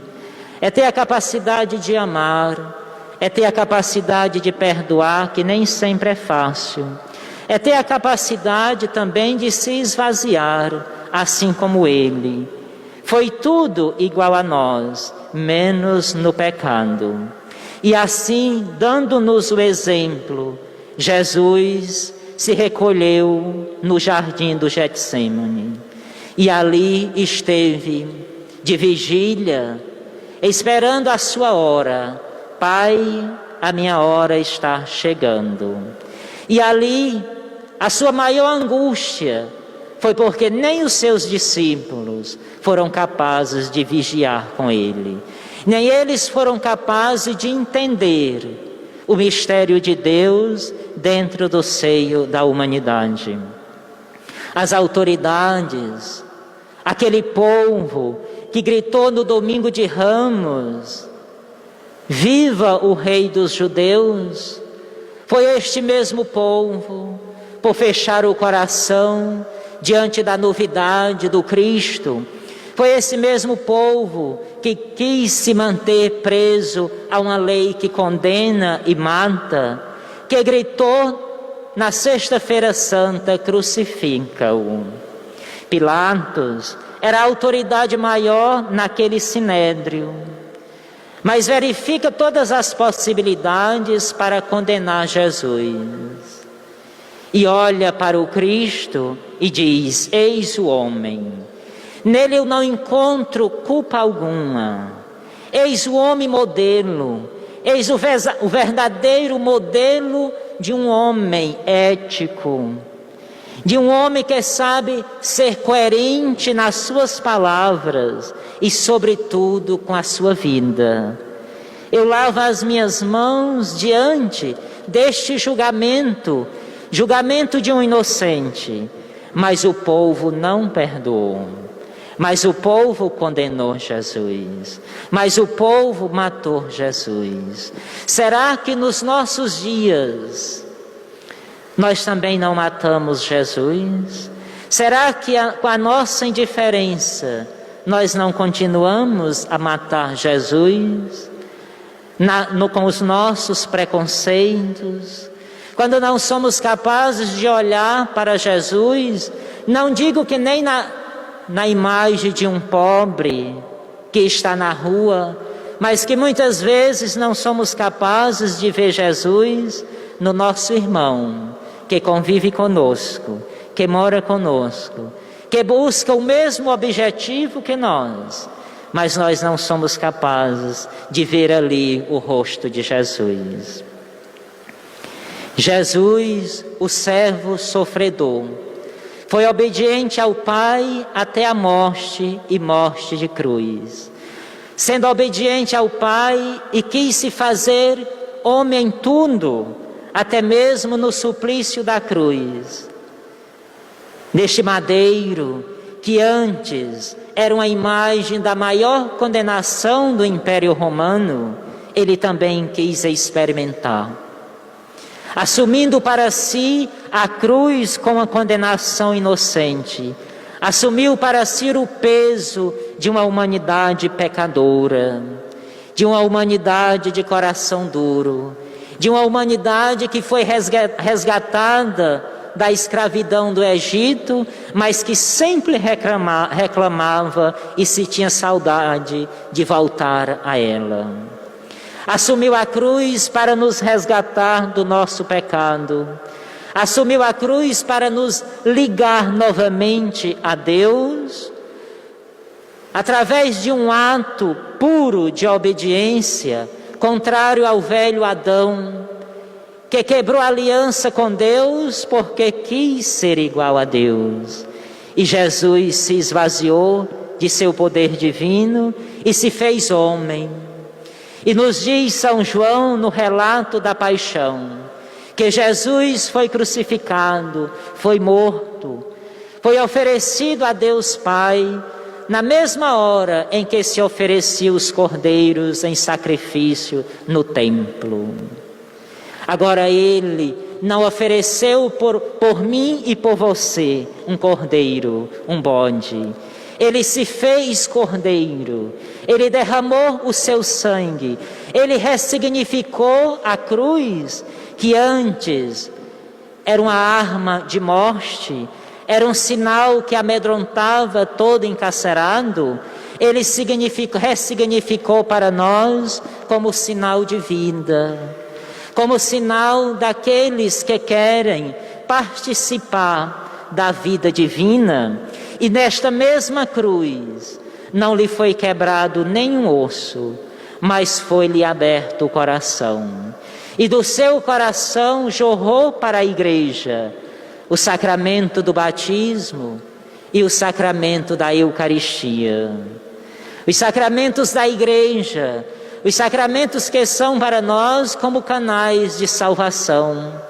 é ter a capacidade de amar, é ter a capacidade de perdoar, que nem sempre é fácil, é ter a capacidade também de se esvaziar, assim como ele. Foi tudo igual a nós, menos no pecado. E assim, dando-nos o exemplo, Jesus se recolheu no jardim do Getsêmani. E ali esteve, de vigília, esperando a sua hora. Pai, a minha hora está chegando. E ali, a sua maior angústia foi porque nem os seus discípulos foram capazes de vigiar com ele. Nem eles foram capazes de entender o mistério de Deus dentro do seio da humanidade. As autoridades, aquele povo que gritou no domingo de Ramos: viva o Rei dos Judeus, foi este mesmo povo, por fechar o coração diante da novidade do Cristo, foi esse mesmo povo que quis se manter preso a uma lei que condena e mata, que gritou na Sexta-feira Santa: crucifica-o. Pilatos era a autoridade maior naquele sinédrio, mas verifica todas as possibilidades para condenar Jesus. E olha para o Cristo e diz: eis o homem. Nele eu não encontro culpa alguma. Eis o homem modelo. Eis o verdadeiro modelo de um homem ético. De um homem que sabe ser coerente nas suas palavras e, sobretudo, com a sua vida. Eu lavo as minhas mãos diante deste julgamento, julgamento de um inocente, mas o povo não perdoou. Mas o povo condenou Jesus. Mas o povo matou Jesus. Será que nos nossos dias nós também não matamos Jesus? Será que com a nossa indiferença nós não continuamos a matar Jesus? Com os nossos preconceitos? Quando não somos capazes de olhar para Jesus, não digo que nem na imagem de um pobre que está na rua, mas que muitas vezes não somos capazes de ver Jesus no nosso irmão, que convive conosco, que mora conosco, que busca o mesmo objetivo que nós, mas nós não somos capazes de ver ali o rosto de Jesus. Jesus, o servo sofredor, foi obediente ao Pai até a morte e morte de cruz. Sendo obediente ao Pai e quis se fazer homem em tudo, até mesmo no suplício da cruz. Neste madeiro, que antes era uma imagem da maior condenação do Império Romano, ele também quis experimentar. Assumindo para si a cruz com a condenação inocente, assumiu para si o peso de uma humanidade pecadora, de uma humanidade de coração duro, de uma humanidade que foi resgatada da escravidão do Egito, mas que sempre reclamava e se tinha saudade de voltar a ela. Assumiu a cruz para nos resgatar do nosso pecado. Assumiu a cruz para nos ligar novamente a Deus, através de um ato puro de obediência, contrário ao velho Adão, que quebrou a aliança com Deus porque quis ser igual a Deus. E Jesus se esvaziou de seu poder divino e se fez homem. E nos diz São João no relato da paixão, que Jesus foi crucificado, foi morto, foi oferecido a Deus Pai, na mesma hora em que se ofereciam os cordeiros em sacrifício no templo. Agora ele não ofereceu por mim e por você um cordeiro, um bode. Ele se fez cordeiro, ele derramou o seu sangue, ele ressignificou a cruz, que antes era uma arma de morte, era um sinal que amedrontava todo encarcerado. Ele ressignificou para nós como sinal de vida, como sinal daqueles que querem participar da vida divina. E nesta mesma cruz não lhe foi quebrado nenhum osso, mas foi-lhe aberto o coração. E do seu coração jorrou para a igreja o sacramento do batismo e o sacramento da Eucaristia. Os sacramentos da igreja, os sacramentos que são para nós como canais de salvação,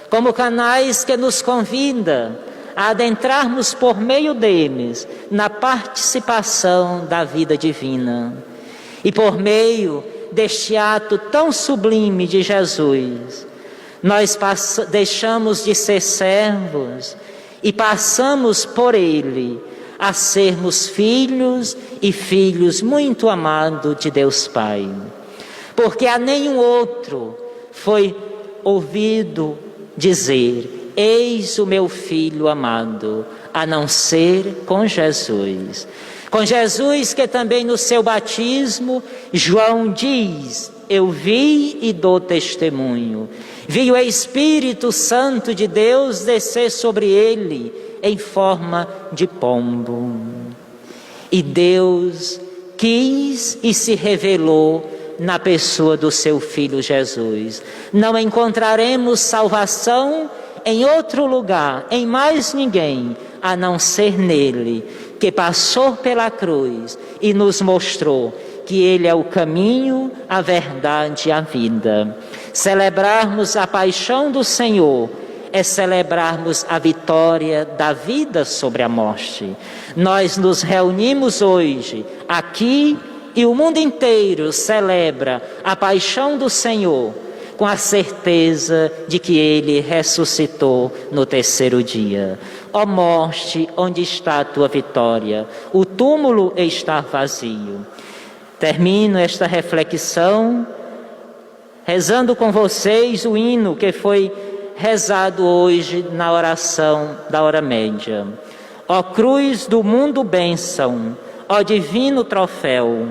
como canais que nos convidam a adentrarmos por meio deles na participação da vida divina. E por meio deste ato tão sublime de Jesus, nós deixamos de ser servos e passamos por ele a sermos filhos e filhos muito amados de Deus Pai. Porque a nenhum outro foi ouvido dizer: eis o meu filho amado, a não ser com Jesus. Com Jesus, que também no seu batismo, João diz: eu vi e dou testemunho. Vi o Espírito Santo de Deus descer sobre ele em forma de pombo. E Deus quis e se revelou na pessoa do seu Filho Jesus. Não encontraremos salvação em outro lugar, em mais ninguém, a não ser nele, que passou pela cruz e nos mostrou que ele é o caminho, a verdade e a vida. Celebrarmos a paixão do Senhor é celebrarmos a vitória da vida sobre a morte. Nós nos reunimos hoje, aqui, e o mundo inteiro celebra a paixão do Senhor, com a certeza de que Ele ressuscitou no terceiro dia. Ó morte, onde está a tua vitória? O túmulo está vazio. Termino esta reflexão rezando com vocês o hino que foi rezado hoje na oração da hora média. Ó cruz do mundo bênção, ó divino troféu,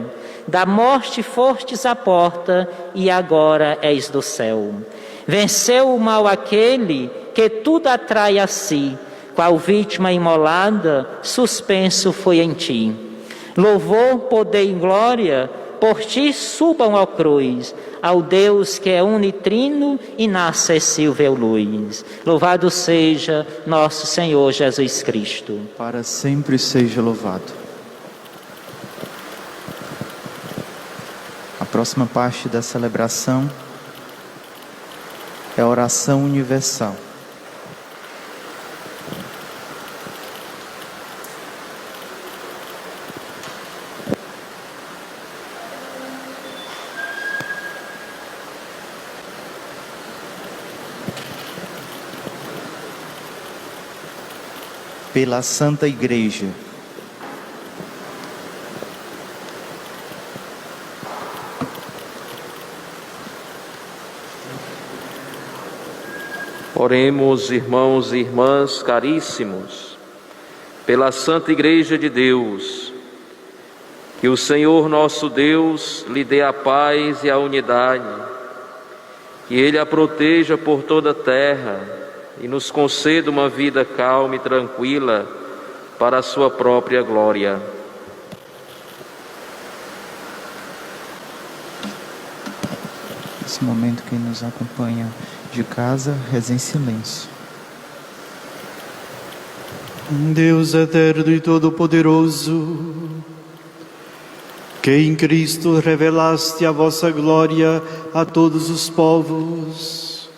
da morte fostes a porta e agora és do céu. Venceu o mal aquele que tudo atrai a si, qual vítima imolada, suspenso foi em ti. Louvor, poder e glória, por ti subam ao cruz, ao Deus que é unitrino e inacessível luz. Louvado seja nosso Senhor Jesus Cristo. Para sempre seja louvado. A próxima parte da celebração é a oração universal. Pela Santa Igreja. Oremos, irmãos e irmãs caríssimos, pela Santa Igreja de Deus, que o Senhor nosso Deus lhe dê a paz e a unidade, que Ele a proteja por toda a terra e nos conceda uma vida calma e tranquila para a sua própria glória. Nesse momento, quem nos acompanha de casa, reza em silêncio. Deus eterno e todo-poderoso, que em Cristo revelaste a vossa glória a todos os povos,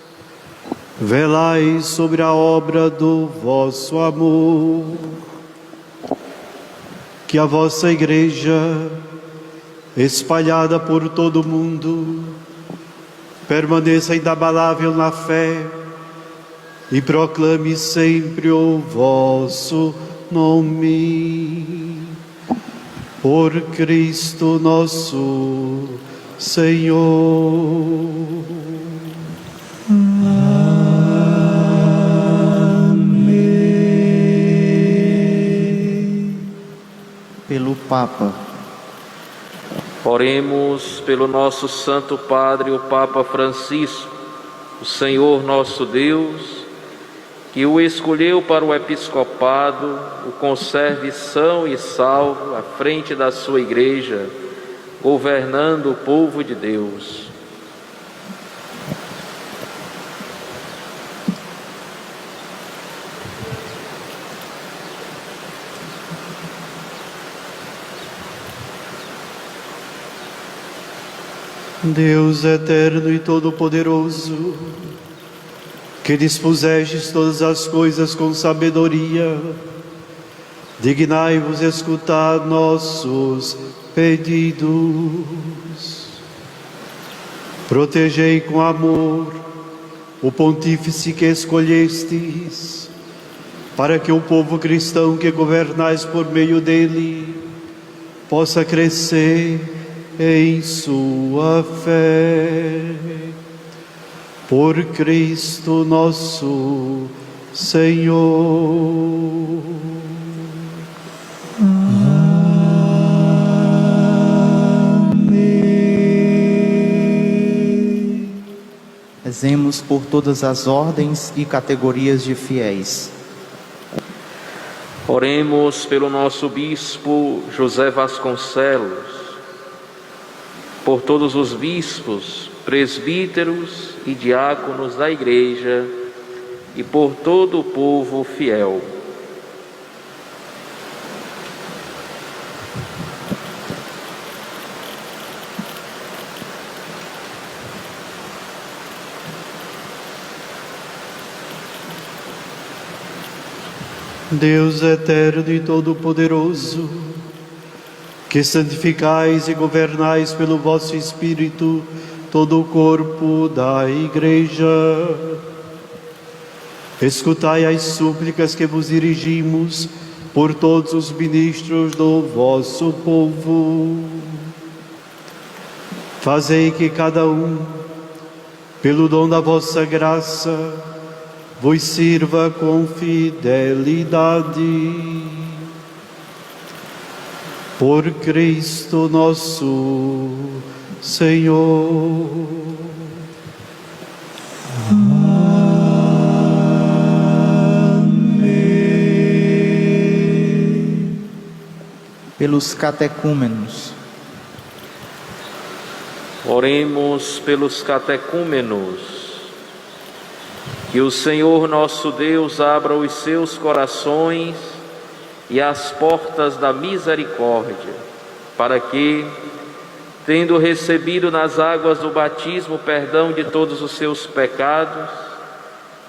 velai sobre a obra do vosso amor, que a vossa Igreja, espalhada por todo o mundo, permaneça inabalável na fé e proclame sempre o vosso nome. Por Cristo nosso Senhor. Pelo Papa. Oremos pelo nosso Santo Padre, o Papa Francisco, o Senhor nosso Deus, que o escolheu para o episcopado, o conserve são e salvo à frente da sua Igreja, governando o povo de Deus. Deus eterno e todo-poderoso, que dispusestes todas as coisas com sabedoria, dignai-vos escutar nossos pedidos. Protegei com amor o pontífice que escolhestes, para que o povo cristão que governais por meio dele possa crescer em sua fé. Por Cristo nosso Senhor. Amém. Rezemos por todas as ordens e categorias de fiéis. Oremos pelo nosso bispo José Vasconcelos, por todos os bispos, presbíteros e diáconos da Igreja e por todo o povo fiel. Deus eterno e todo-poderoso, que santificais e governais pelo vosso Espírito todo o corpo da Igreja, escutai as súplicas que vos dirigimos por todos os ministros do vosso povo. Fazei que cada um, pelo dom da vossa graça, vos sirva com fidelidade. Por Cristo nosso Senhor. Amém. Pelos catecúmenos. Oremos pelos catecúmenos. Que o Senhor nosso Deus abra os seus corações e as portas da misericórdia, para que, tendo recebido nas águas do batismo o perdão de todos os seus pecados,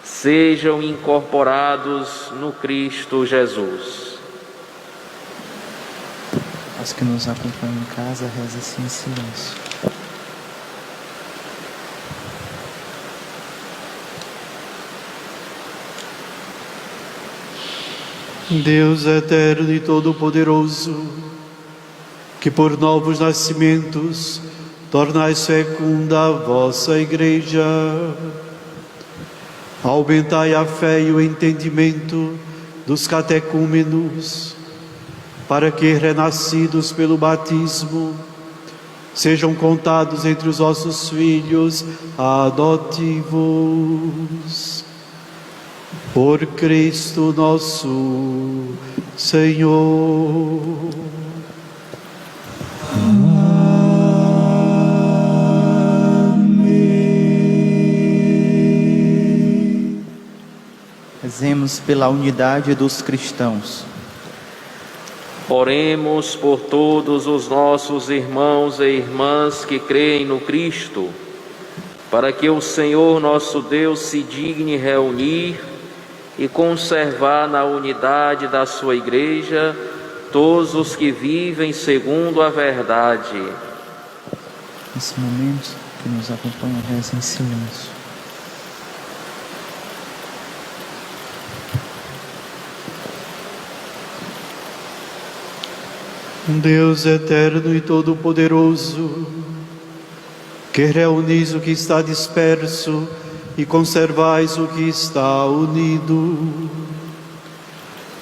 sejam incorporados no Cristo Jesus. As que nos acompanham em casa, reza assim em silêncio. Deus eterno e todo-poderoso, que por novos nascimentos tornais fecunda a vossa Igreja, aumentai a fé e o entendimento dos catecúmenos, para que, renascidos pelo batismo, sejam contados entre os vossos filhos adotivos. Por Cristo nosso Senhor. Amém. Rezemos pela unidade dos cristãos. Oremos por todos os nossos irmãos e irmãs que creem no Cristo, para que o Senhor nosso Deus se digne reunir e conservar na unidade da sua Igreja todos os que vivem segundo a verdade. Nesse momento que nos acompanha, reza em silêncio. Deus eterno e todo-poderoso, que reunis o que está disperso e conservais o que está unido,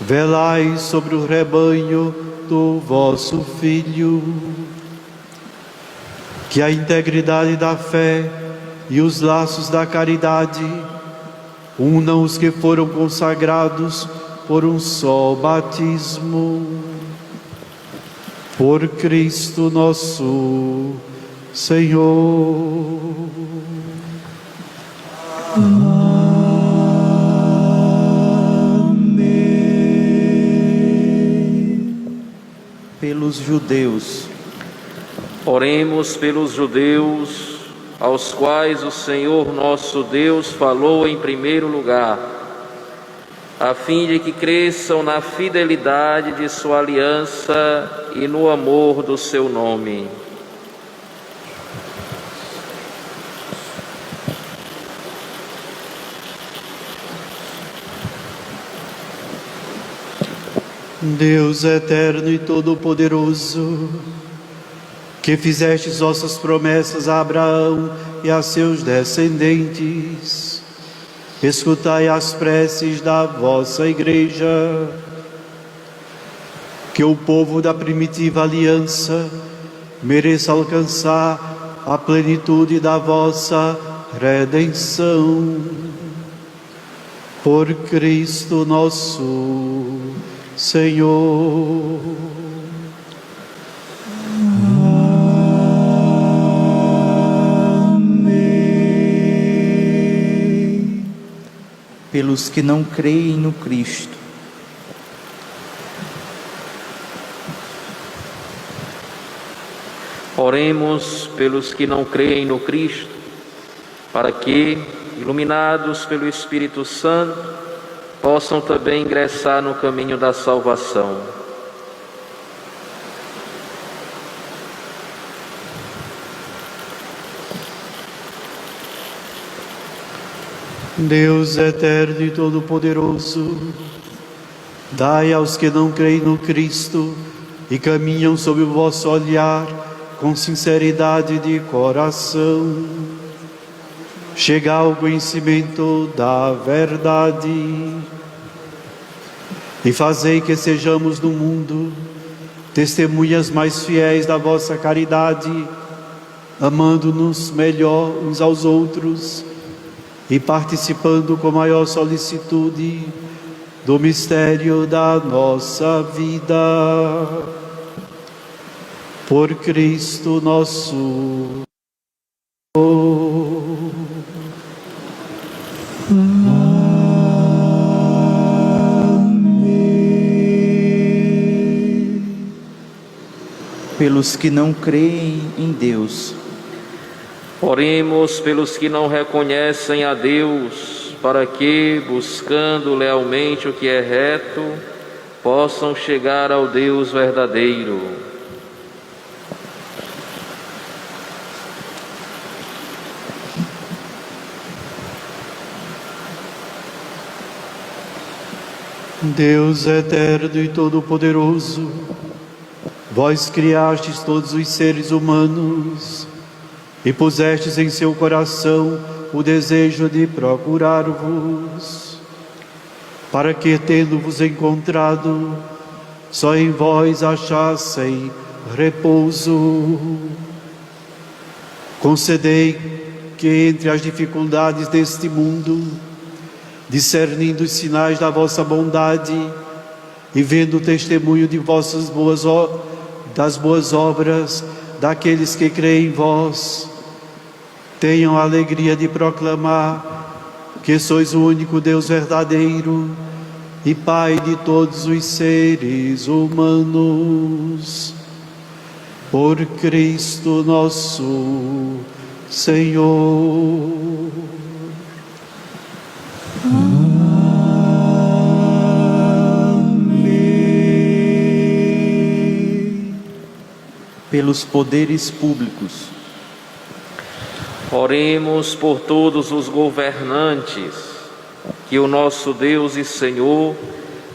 velai sobre o rebanho do vosso Filho, que a integridade da fé e os laços da caridade unam os que foram consagrados por um só batismo. Por Cristo nosso Senhor. Amém. Pelos judeus. Oremos pelos judeus, aos quais o Senhor nosso Deus falou em primeiro lugar, a fim de que cresçam na fidelidade de sua aliança e no amor do seu nome. Deus eterno e todo-poderoso, que fizestes vossas promessas a Abraão e a seus descendentes, escutai as preces da vossa Igreja, que o povo da primitiva aliança mereça alcançar a plenitude da vossa redenção. Por Cristo nosso Senhor. Amém. Pelos que não creem no Cristo. Oremos pelos que não creem no Cristo, para que, iluminados pelo Espírito Santo, possam também ingressar no caminho da salvação. Deus eterno e todo-poderoso, dai aos que não creem no Cristo e caminham sob o vosso olhar com sinceridade de coração, chegar ao conhecimento da verdade e fazei que sejamos no mundo testemunhas mais fiéis da vossa caridade, amando-nos melhor uns aos outros e participando com maior solicitude do mistério da nossa vida. Por Cristo nosso Senhor. Amém. Pelos que não creem em Deus. Oremos pelos que não reconhecem a Deus, para que, buscando lealmente o que é reto, possam chegar ao Deus verdadeiro. Deus eterno e todo-poderoso, vós criastes todos os seres humanos e pusestes em seu coração o desejo de procurar-vos, para que, tendo-vos encontrado, só em vós achassem repouso. Concedei que, entre as dificuldades deste mundo, discernindo os sinais da vossa bondade e vendo o testemunho de das boas obras daqueles que creem em vós, tenham a alegria de proclamar que sois o único Deus verdadeiro e Pai de todos os seres humanos. Por Cristo nosso Senhor. Amém. Pelos poderes públicos. Oremos por todos os governantes, que o nosso Deus e Senhor,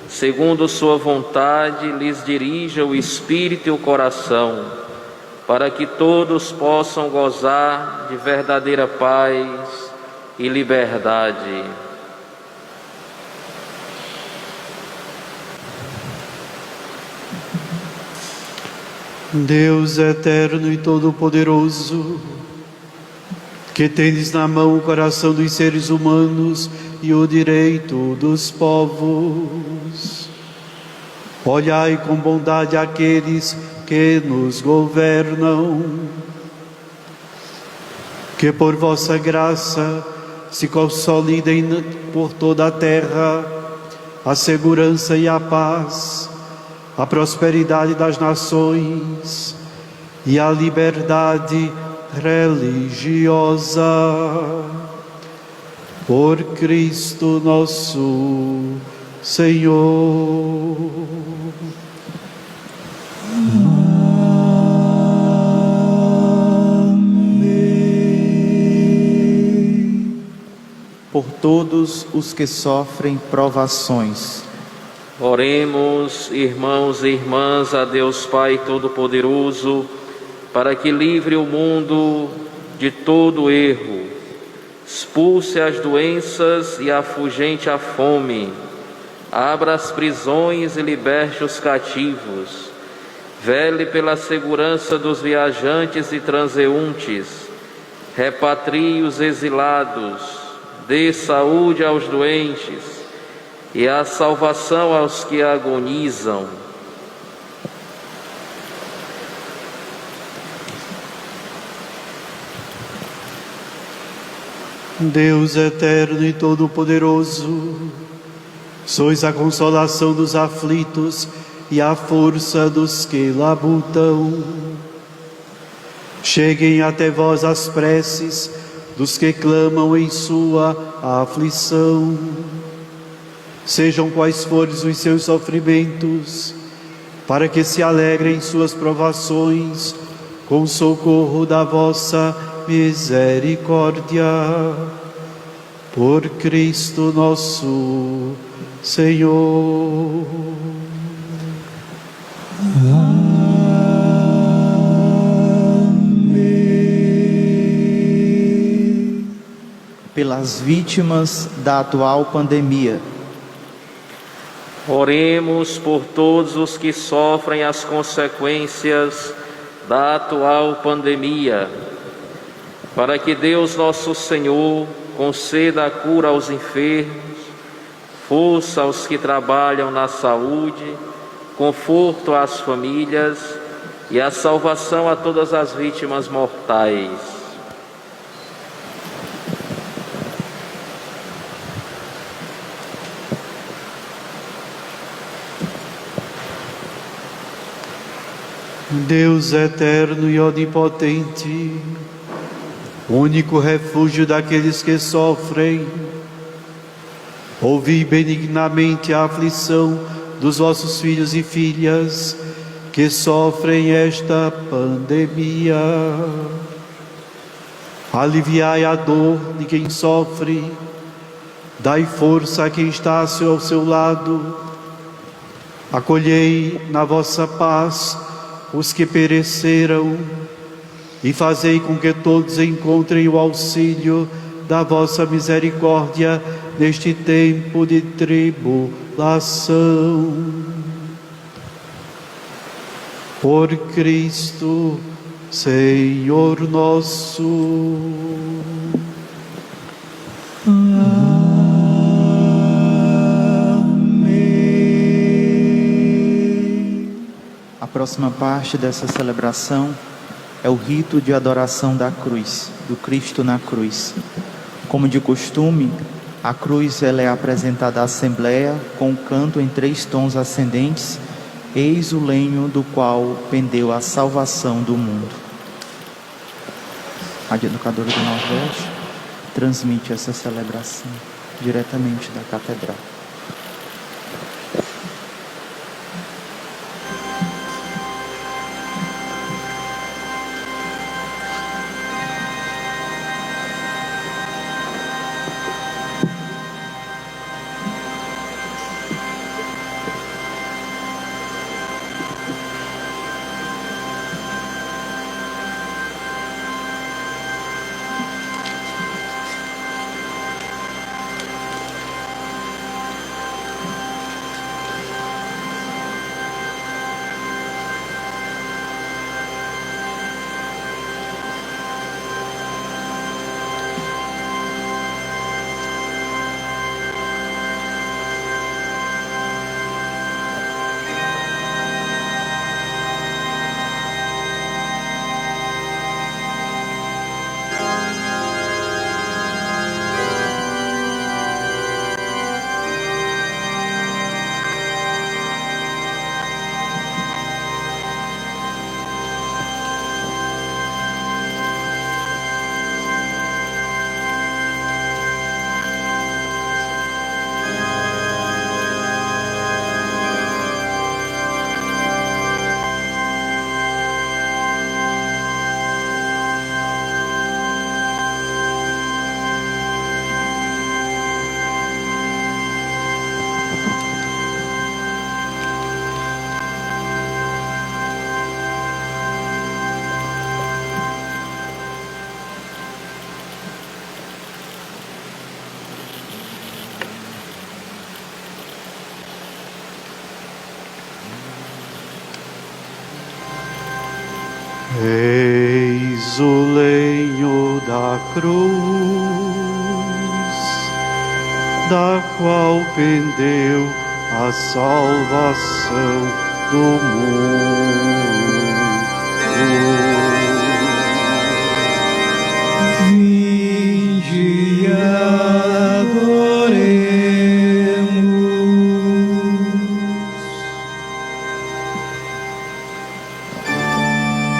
segundo sua vontade, lhes dirija o espírito e o coração, para que todos possam gozar de verdadeira paz e liberdade. Deus eterno e todo-poderoso, que tendes na mão o coração dos seres humanos e o direito dos povos, olhai com bondade aqueles que nos governam, que por vossa graça se consolidem por toda a terra a segurança e a paz, a prosperidade das nações e a liberdade religiosa. Por Cristo nosso Senhor. Amém. Por todos os que sofrem provações. Oremos, irmãos e irmãs, a Deus Pai Todo-Poderoso, para que livre o mundo de todo erro, expulse as doenças e afugente a fome, abra as prisões e liberte os cativos, vele pela segurança dos viajantes e transeuntes, repatrie os exilados, dê saúde aos doentes e a salvação aos que agonizam. Deus eterno e todo-poderoso, sois a consolação dos aflitos e a força dos que labutam. Cheguem até vós as preces dos que clamam em sua aflição. sejam quais forem os seus sofrimentos, para que se alegrem em suas provações, com o socorro da vossa misericórdia. Por Cristo nosso Senhor. Amém. Pelas vítimas da atual pandemia. Oremos por todos os que sofrem as consequências da atual pandemia, para que Deus nosso Senhor conceda a cura aos enfermos, força aos que trabalham na saúde, conforto às famílias e a salvação a todas as vítimas mortais. Deus eterno e onipotente, único refúgio daqueles que sofrem, ouvi benignamente a aflição dos vossos filhos e filhas que sofrem esta pandemia. Aliviai a dor de quem sofre, dai força a quem está ao seu lado, acolhei na vossa paz os que pereceram, e fazei com que todos encontrem o auxílio da vossa misericórdia neste tempo de tribulação. Por Cristo, Senhor nosso. A próxima parte dessa celebração é o rito de adoração da cruz, do Cristo na cruz. Como de costume, a cruz ela é apresentada à Assembleia com o canto em 3 tons ascendentes: eis o lenho do qual pendeu a salvação do mundo. A Educadora do Nordeste transmite essa celebração diretamente da Catedral. Eis o lenho da cruz, da qual pendeu a salvação do mundo. Vinde e adoremos.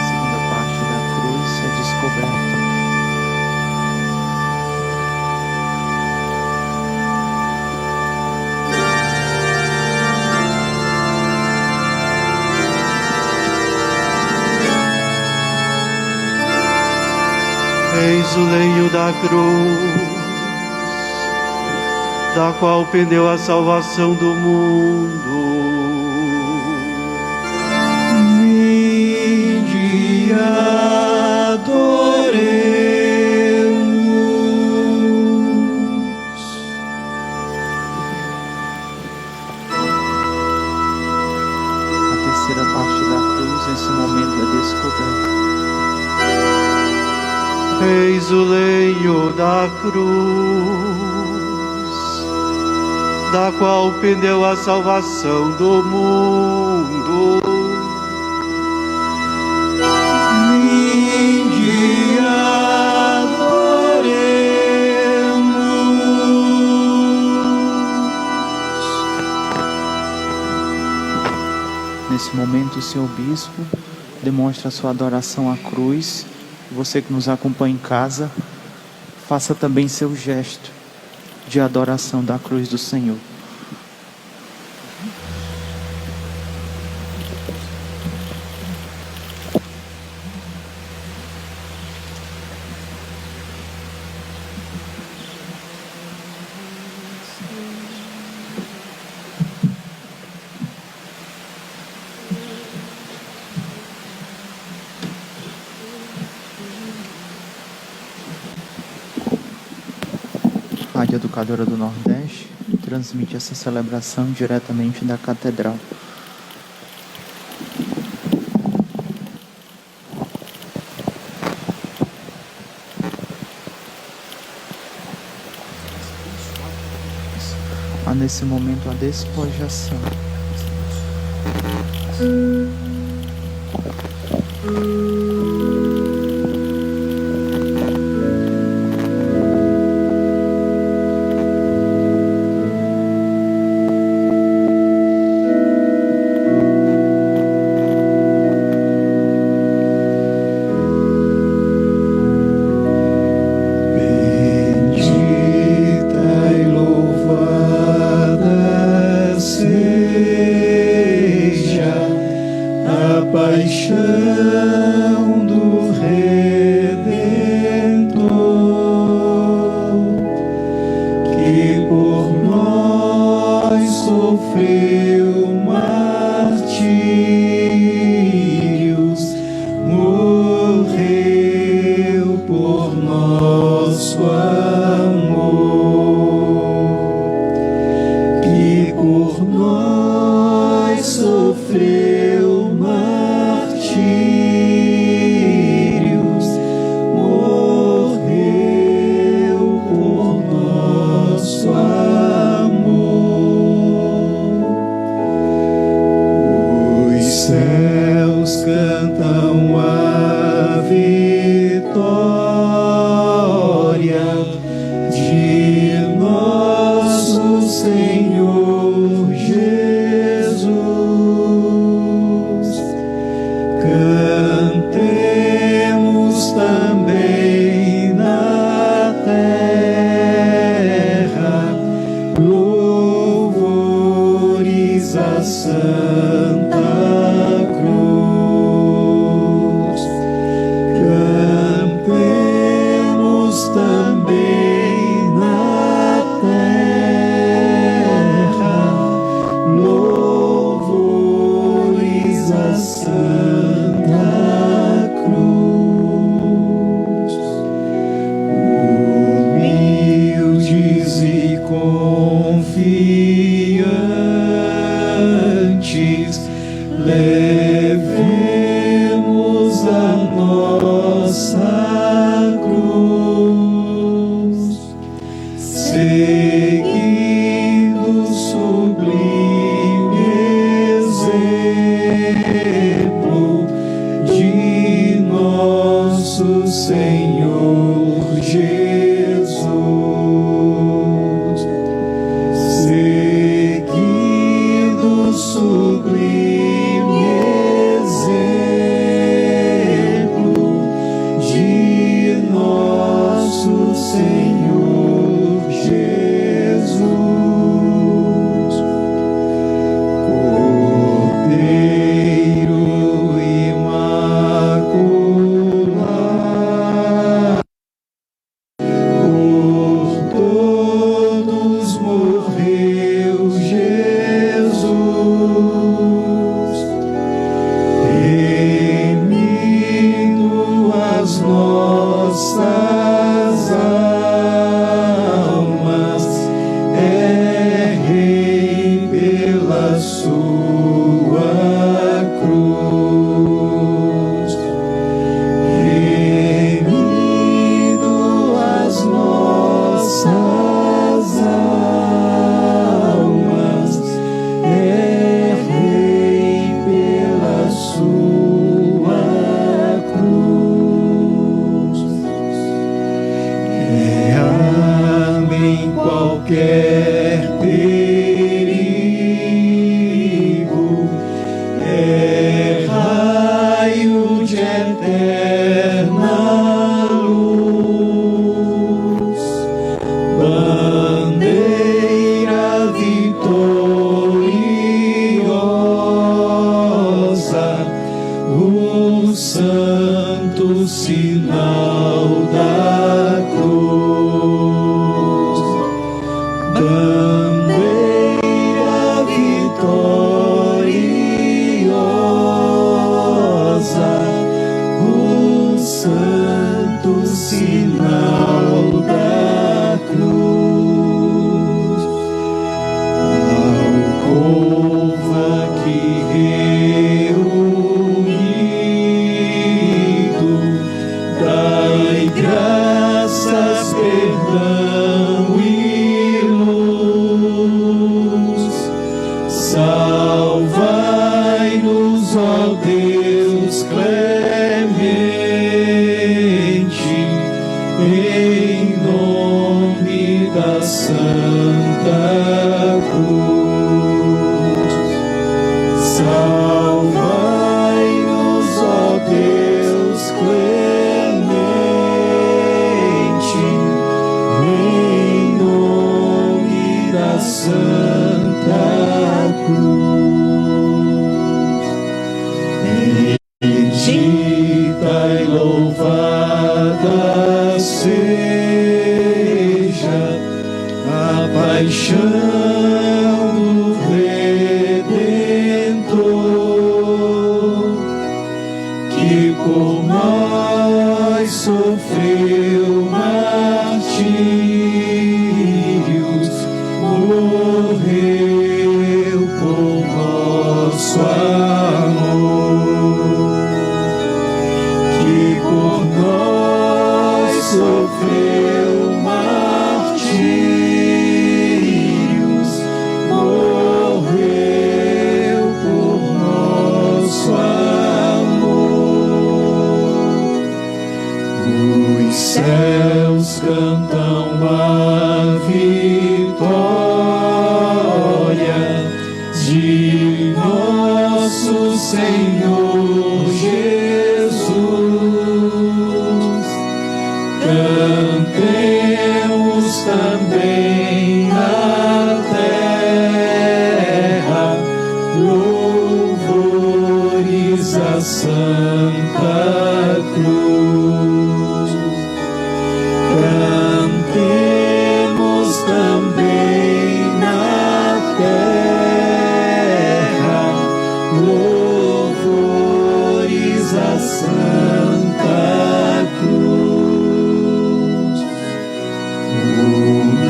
Segunda parte da cruz é descoberta. Eis o lenho da cruz, da qual pendeu a salvação do mundo. Vinde, adoremos. A terceira parte da cruz, nesse momento, é descoberta. Eis o lenho da cruz, da qual pendeu a salvação do mundo. Vinde, adoremos. Nesse momento, o senhor bispo demonstra a sua adoração à cruz. Você que nos acompanha em casa, faça também seu gesto de adoração da cruz do Senhor. Rádio Educadora do Nordeste transmite essa celebração diretamente da Catedral. Há nesse momento a despojação. Paixão do Redentor, que por nós sofreu martírios, morreu por nosso amor, que por nós sofreu martírios, morreu por nosso amor. Os céus cantam a vitória de nosso Senhor Jesus. Cantemos também na terra louvores a Santa Cruz. Cantemos também na terra louvores a Santa Cruz. Humildes e confiantes qualquer perigo, é raio de eterna luz, bandeira vitoriosa, o santo sinal da cruz, bandeira vitoriosa, o santo sinal da cruz, alcova que reunido dai graças, perdão e luz. Salvai-nos, ó Deus clemente, em nome da Santa Cruz. Salvai-nos, ó Deus clemente, em nome da Santa Cruz. Bendita e louvada seja a paixão do Redentor, que por nós sofreu martírios, morreu por nosso amor, que por nós sofreu martírios, morreu por nosso amor. Os céus cantam a vitória de nosso Senhor Jesus. Cantemos também na terra louvores à Santa Cruz. Cantemos também na terra louvores à Santa Cruz.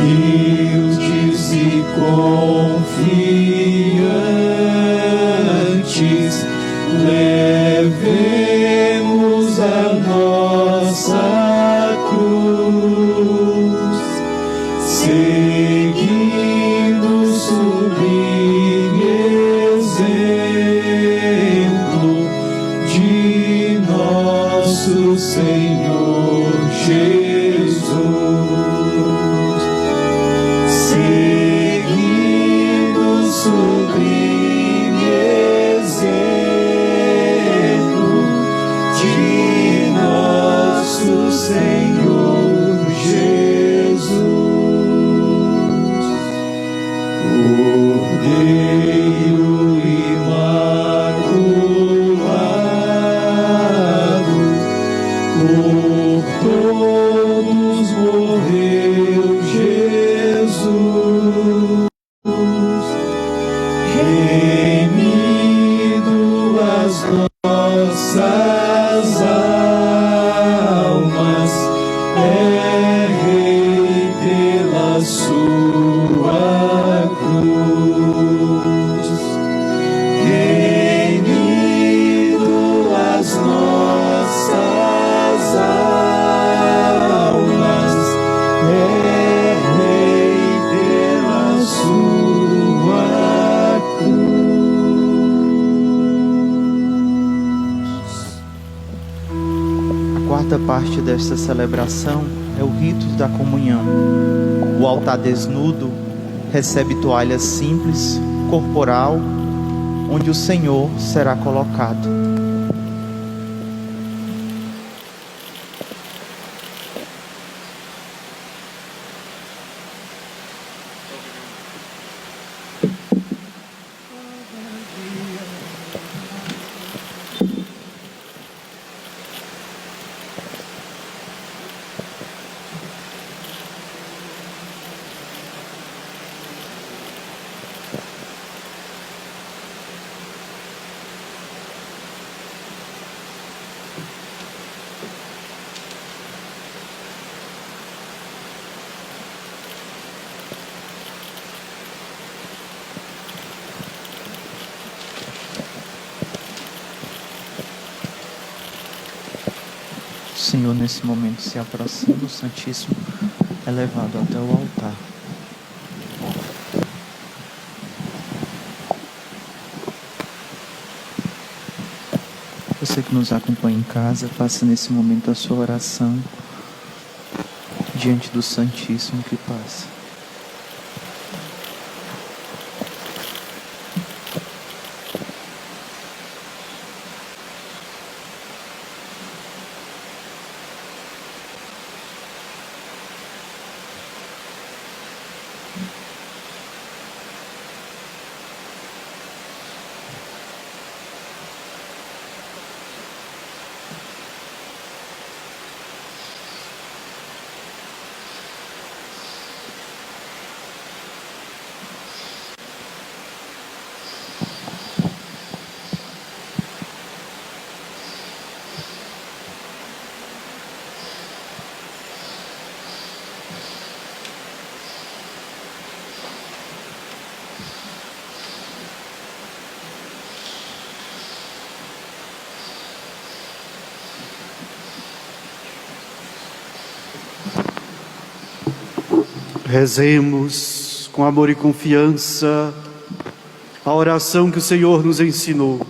Humildes e confiantes, levemos a nossa cruz, seguindo o sublime exemplo de nosso Senhor Jesus, seguindo o sublime exemplo de nosso Senhor Jesus. Cordeiro imaculado, por todos morreu Jesus, remindo as nossas almas, é Rei pela sua cruz, remindo as nossas almas, é Rei pela sua cruz. A quarta parte desta celebração é o rito da comunhão. O altar desnudo recebe toalha simples, corporal, onde o Senhor será colocado. O Senhor nesse momento se aproxima, o Santíssimo é levado até o altar. Você que nos acompanha em casa, faça nesse momento a sua oração diante do Santíssimo que passa. Rezemos com amor e confiança a oração que o Senhor nos ensinou.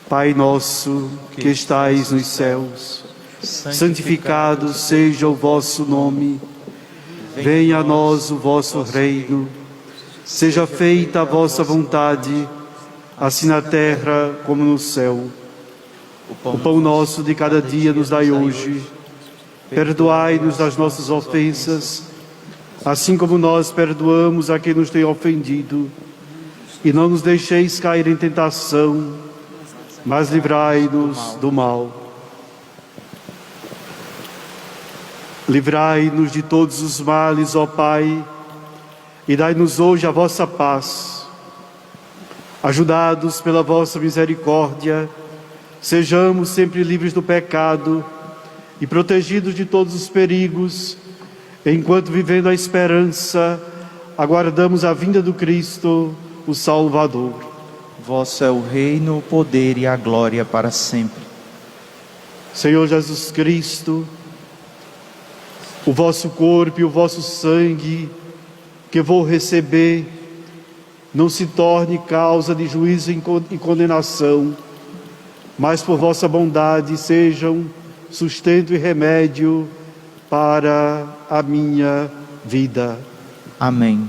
Pai nosso que estais nos céus, santificado seja o vosso nome. Venha a nós o vosso reino. Seja feita a vossa vontade, assim na terra como no céu. O pão nosso de cada dia nos dai hoje. Perdoai-nos as nossas ofensas, assim como nós perdoamos a quem nos tem ofendido. E não nos deixeis cair em tentação, mas livrai-nos do mal. Livrai-nos de todos os males, ó Pai, e dai-nos hoje a vossa paz. Ajudados pela vossa misericórdia, sejamos sempre livres do pecado e protegidos de todos os perigos, enquanto, vivendo a esperança, aguardamos a vinda do Cristo, o Salvador. Vosso é o reino, o poder e a glória para sempre. Senhor Jesus Cristo, o vosso corpo e o vosso sangue que vou receber não se torne causa de juízo e condenação, mas por vossa bondade sejam sustento e remédio para a minha vida. Amém.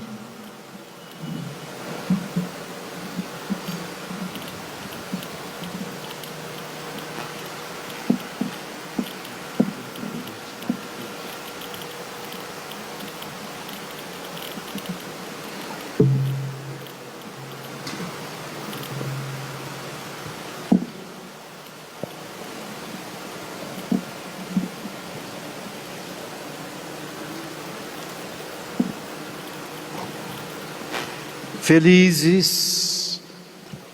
Felizes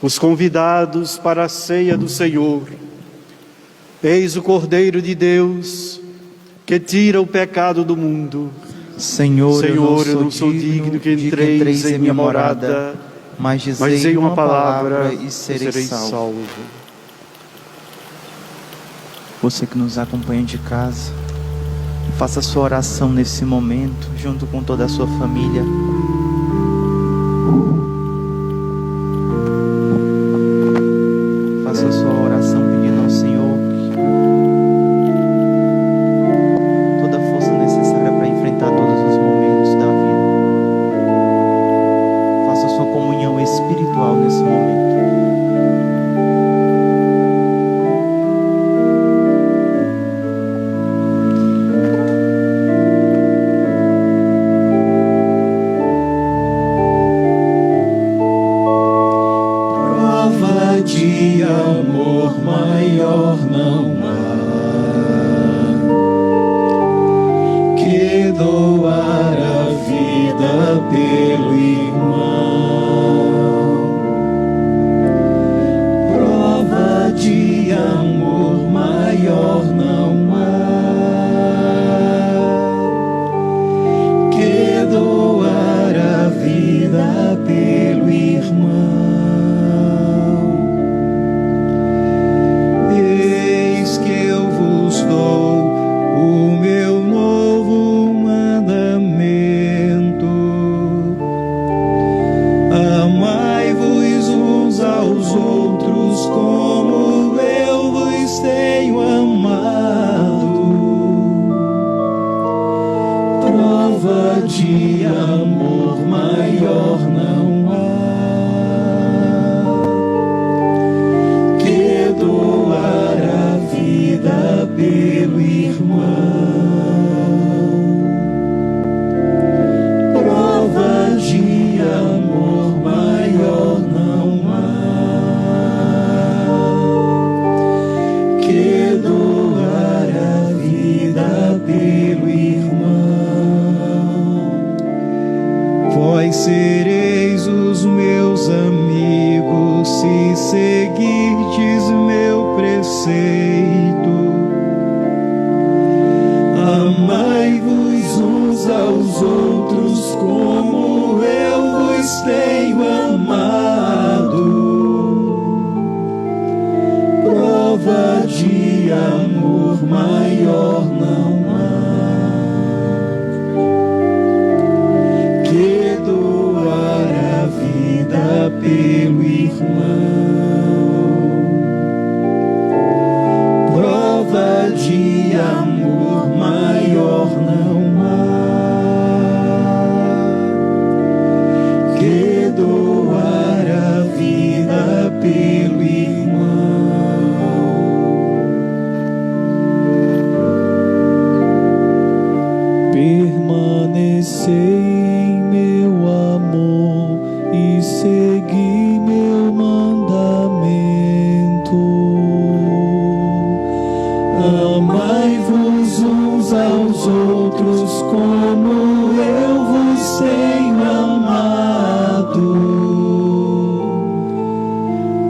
os convidados para a ceia do Senhor. Eis o Cordeiro de Deus que tira o pecado do mundo. Senhor, eu não sou digno que entreis em minha morada, mas dizei uma palavra e serei salvo. Você que nos acompanha de casa, faça a sua oração nesse momento, junto com toda a sua família. Faça a sua oração pedindo ao Senhor toda a força necessária para enfrentar todos os momentos da vida. pelo irmão. Eis que eu vos dou o meu novo mandamento: amai-vos uns aos outros como eu vos tenho amado. Prova de amor maior não há que doar a vida pelo irmão. Prova de amor maior não há que doar a vida pelo irmão. Vós sereis os meus amigos se seguirdes meu preceito. Amai-vos uns aos outros como eu vos tenho amado. Prova de amor maior não há que doar a vida pelo irmão. Prova de amor maior não há que doar a vida pelo irmão. Permanecei em meu amor e segui meu mandamento. Amai-vos uns aos outros como eu vos tenho amado.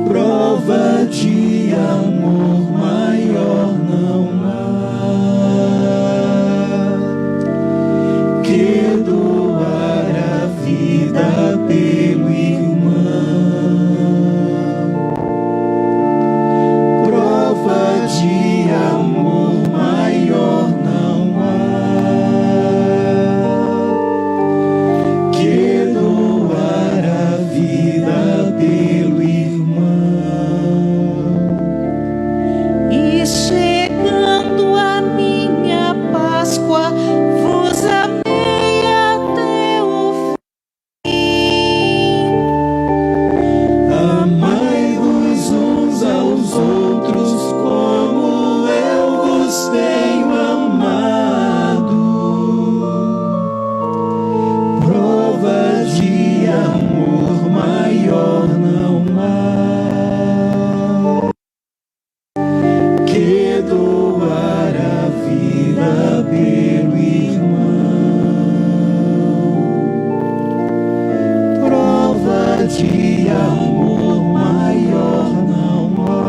Prova de amor maior não há que doar a vida pelo irmão. Prova de amor maior não há que doar a vida pelo irmão. E chegando a minha Páscoa, vos amei até o fim. Amai-vos uns aos outros como eu vos tenho amado. Prova de amor maior não há que doar a vida pelo irmão. Prova de amor maior não há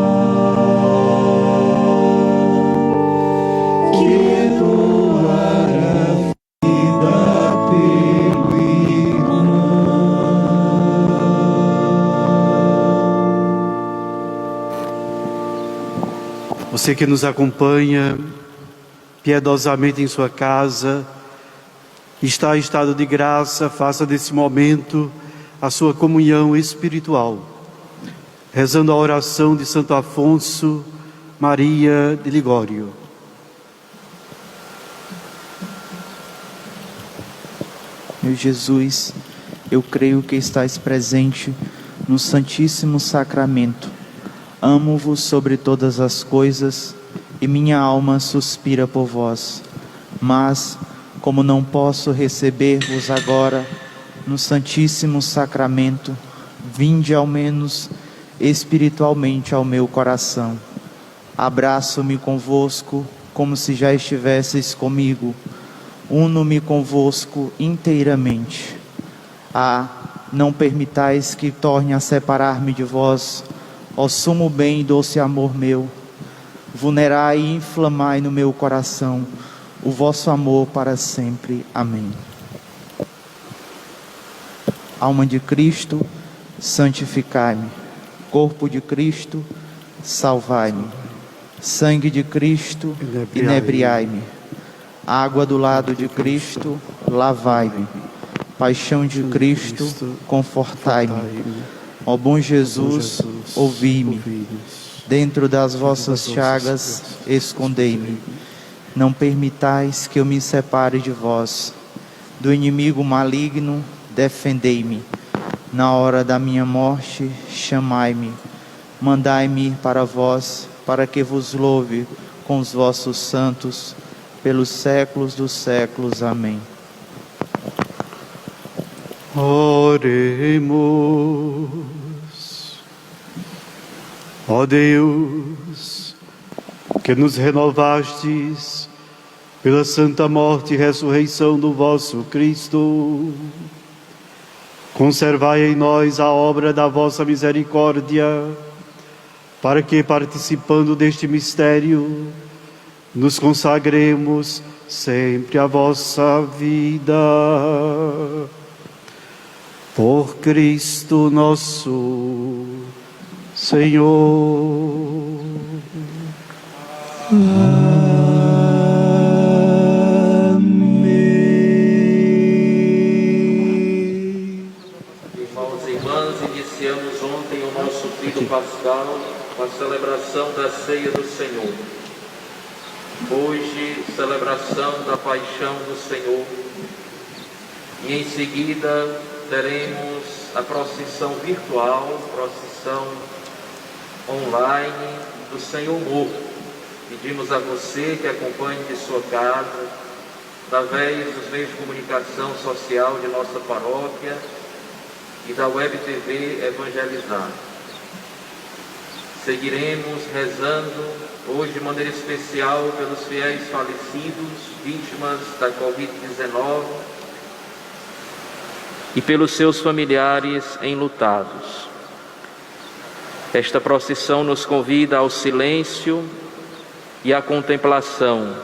que doar a vida pelo irmão. Você que nos acompanha piedosamente em sua casa, está em estado de graça, faça desse momento a sua comunhão espiritual, rezando a oração de Santo Afonso Maria de Ligório. Meu Jesus, eu creio que estais presente no Santíssimo Sacramento. Amo-vos sobre todas as coisas e minha alma suspira por vós. Mas, como não posso receber-vos agora no Santíssimo Sacramento, vinde ao menos espiritualmente ao meu coração. Abraço-me convosco como se já estivesseis comigo. Uno-me convosco inteiramente. Não permitais que torne a separar-me de vós, ó sumo bem e doce amor meu. Vulnerai e inflamai no meu coração o vosso amor para sempre. Amém. Alma de Cristo, santificai-me. Corpo de Cristo, salvai-me. Sangue de Cristo, inebriai-me. Água do lado de Cristo, lavai-me. Paixão de Cristo, confortai-me. Ó bom Jesus, ouvi-me. Dentro das vossas chagas, escondei-me. Não permitais que eu me separe de vós. Do inimigo maligno, defendei-me. Na hora da minha morte, chamai-me. Mandai-me ir para vós, para que vos louve com os vossos santos, pelos séculos dos séculos. Amém. Oremos. Ó Deus, que nos renovastes pela santa morte e ressurreição do vosso Cristo, conservai em nós a obra da vossa misericórdia, para que, participando deste mistério, nos consagremos sempre à vossa vida. Por Cristo nosso Senhor. Irmãos e irmãs, iniciamos ontem o nosso Trido Pascal com a celebração da Ceia do Senhor. Hoje, celebração da Paixão do Senhor. E em seguida teremos a procissão virtual, procissão online do Senhor Morto. Pedimos a você que acompanhe de sua casa, através dos meios de comunicação social de nossa paróquia e da Web TV Evangelizar. Seguiremos rezando hoje de maneira especial pelos fiéis falecidos, vítimas da Covid-19 e pelos seus familiares enlutados. Esta procissão nos convida ao silêncio e à contemplação,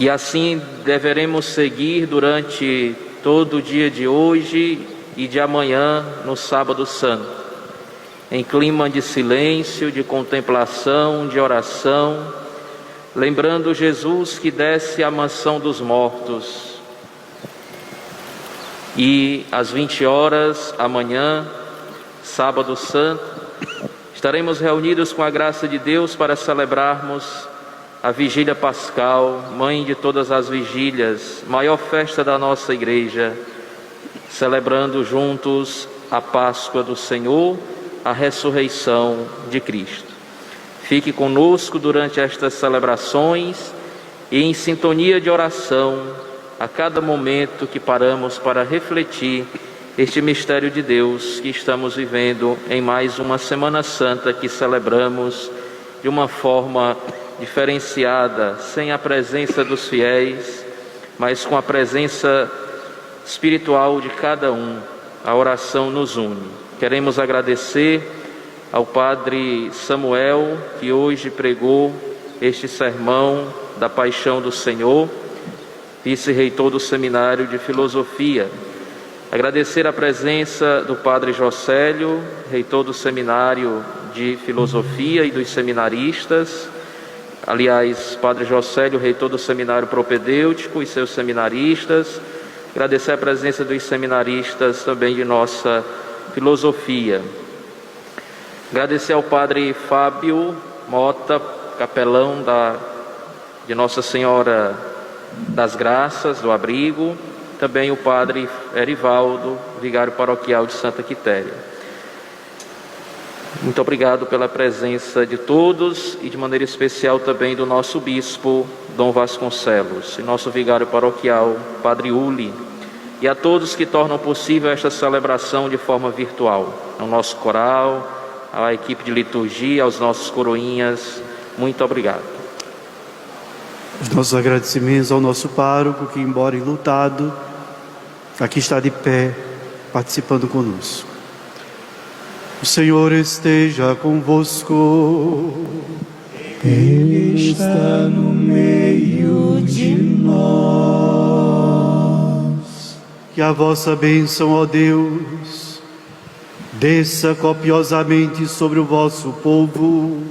e assim deveremos seguir durante todo o dia de hoje e de amanhã, no Sábado Santo, em clima de silêncio, de contemplação, de oração, lembrando Jesus que desce à mansão dos mortos. E às 20 horas, amanhã, Sábado Santo, estaremos reunidos com a graça de Deus para celebrarmos a Vigília Pascal, mãe de todas as vigílias, maior festa da nossa Igreja, celebrando juntos a Páscoa do Senhor, a ressurreição de Cristo. Fique conosco durante estas celebrações e em sintonia de oração a cada momento que paramos para refletir este mistério de Deus que estamos vivendo em mais uma Semana Santa que celebramos de uma forma diferenciada, sem a presença dos fiéis, mas com a presença espiritual de cada um. A oração nos une. Queremos agradecer ao Padre Samuel, que hoje pregou este sermão da Paixão do Senhor, vice-reitor do Seminário de Filosofia. Agradecer a presença do Padre Jocélio, reitor do Seminário de Filosofia e dos seminaristas. Aliás, Padre Jocélio, reitor do Seminário Propedêutico e seus seminaristas. Agradecer a presença dos seminaristas também de nossa filosofia. Agradecer ao Padre Fábio Mota, capelão de Nossa Senhora das Graças, do Abrigo. Também o Padre Erivaldo, vigário paroquial de Santa Quitéria. Muito obrigado pela presença de todos e de maneira especial também do nosso Bispo, Dom Vasconcelos, e nosso vigário paroquial, Padre Uli, e a todos que tornam possível esta celebração de forma virtual, ao nosso coral, à equipe de liturgia, aos nossos coroinhas. Muito obrigado. Os nossos agradecimentos ao nosso pároco, que, embora enlutado, aqui está de pé, participando conosco. O Senhor esteja convosco. Ele está no meio de nós. que a vossa bênção, ó Deus, desça copiosamente sobre o vosso povo,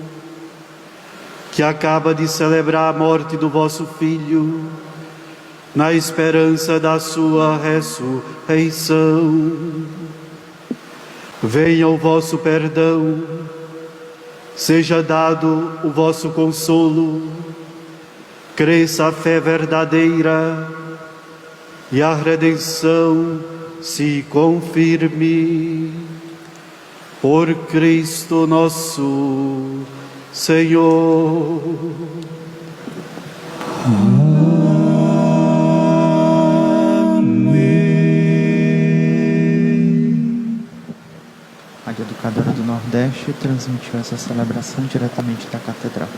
que acaba de celebrar a morte do vosso Filho, na esperança da sua ressurreição. Venha o vosso perdão, seja dado o vosso consolo, cresça a fé verdadeira e a redenção se confirme. Por Cristo nosso Senhor. A Rádio Educadora do Nordeste transmitiu essa celebração diretamente da Catedral.